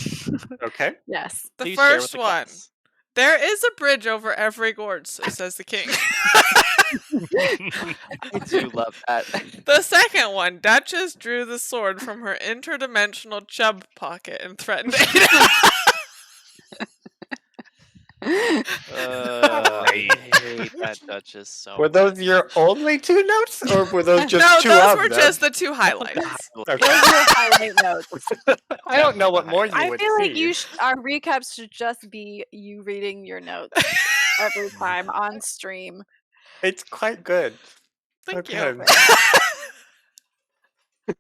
Okay. Yes. The Please share with first the one. class. There is a bridge over every gorge, says the king. I do love that. The second one, Duchess drew the sword from her interdimensional chub pocket and threatened Ada. I hate that Duchess so Were those your only 2 notes, or were those just No, 2 those of were them? just the 2 highlights. much. Okay. Those are highlight notes. I don't know what more you I would feel like see. our recaps should just be you reading your notes every time on stream. It's quite good. Thank Okay. you.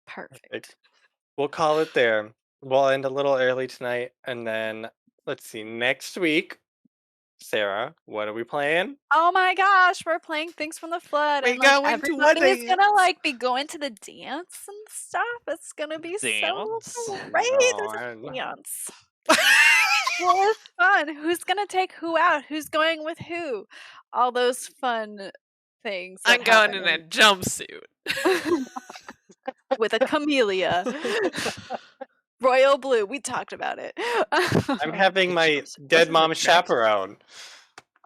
Perfect. We'll call it there. We'll end a little early tonight, and then let's see. Next week, Sarah, what are we playing? Oh my gosh, we're playing Things from the Flood, We and like go into everybody is gonna dance. like be going to the dance and stuff. It's gonna be Dance? so great. There's a dance. Well, it's fun. Who's gonna take who out? Who's going with who? All those fun things. I'm that going happen in a jumpsuit. with a camellia. Royal blue. We talked about it. I'm having my Was dead it a mom tracksuit? chaperone.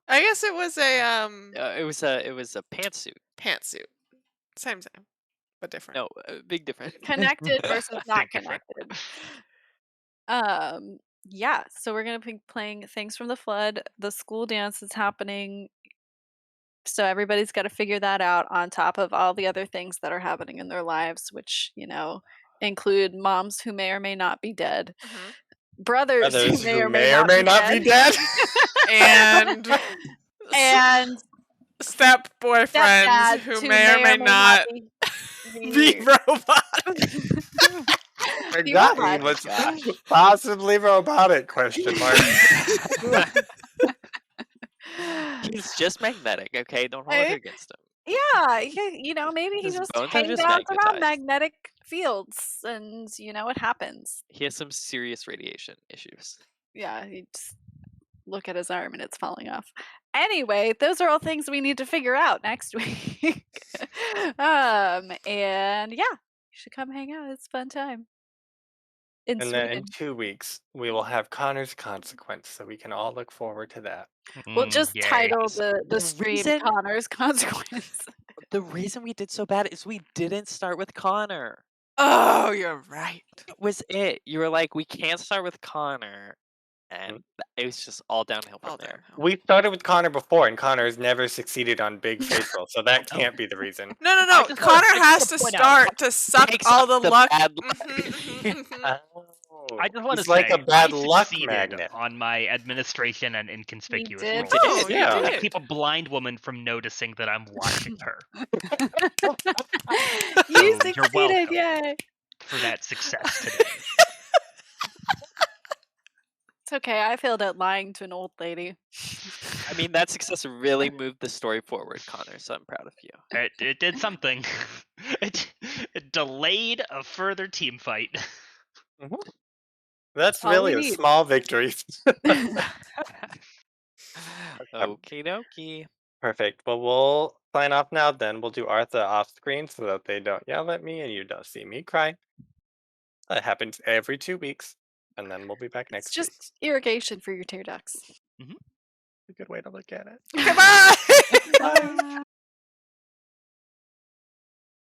I guess it was a It was a pantsuit. pantsuit. Same, but different. No, big difference. Connected versus not Big difference. connected. Yeah, so we're gonna be playing Things from the Flood. The school dance is happening, so everybody's got to figure that out on top of all the other things that are happening in their lives, which include moms who may or may not be dead, brothers Others who may or may not be dead. And and step boyfriends stepdads who may or may not be robots. Forgot he was possibly robotic? Question mark. He's just magnetic, okay? Don't hold it against him. Yeah, maybe he His just bones are hangs just out around magnetized. magnetic fields, and it happens. He has some serious radiation issues. Yeah, you just look at his arm and it's falling off. Anyway, those are all things we need to figure out next week. And yeah, you should come hang out. It's a fun time. In And then in Sweden. 2 weeks, we will have Connor's consequence, so we can all look forward to that. We'll just title the The stream reason- Connor's Consequence. The reason we did so bad is we didn't start with Connor. Oh, you're right. That was it. You were like, we can't start with Connor. And it was just all downhill from All there. downhill. We started with Connor before, and Connor has never succeeded on Big Faith Roll, so that can't be the reason. No. I just Connor wanna has to point out, start to suck takes all up the the luck. bad luck. I just want to He's say, like a bad I luck succeeded magnet. on my administration and inconspicuous did. roles. Oh, you Yeah. I did. keep a blind woman from noticing that I'm watching her. You you're succeeded, welcome. yay! For that success today. It's okay, I failed at lying to an old lady. I mean, that success really moved the story forward, Connor, so I'm proud of you. It did something. It delayed a further team fight. That's all really we a need. small victory. Okie dokie. Perfect. Well, we'll sign off now then. We'll do Artha off screen so that they don't yell at me and you don't see me cry. That happens every 2 weeks. And then we'll be back It's next just week. irrigation for your tear ducts. A good way to look at it. Goodbye. Bye.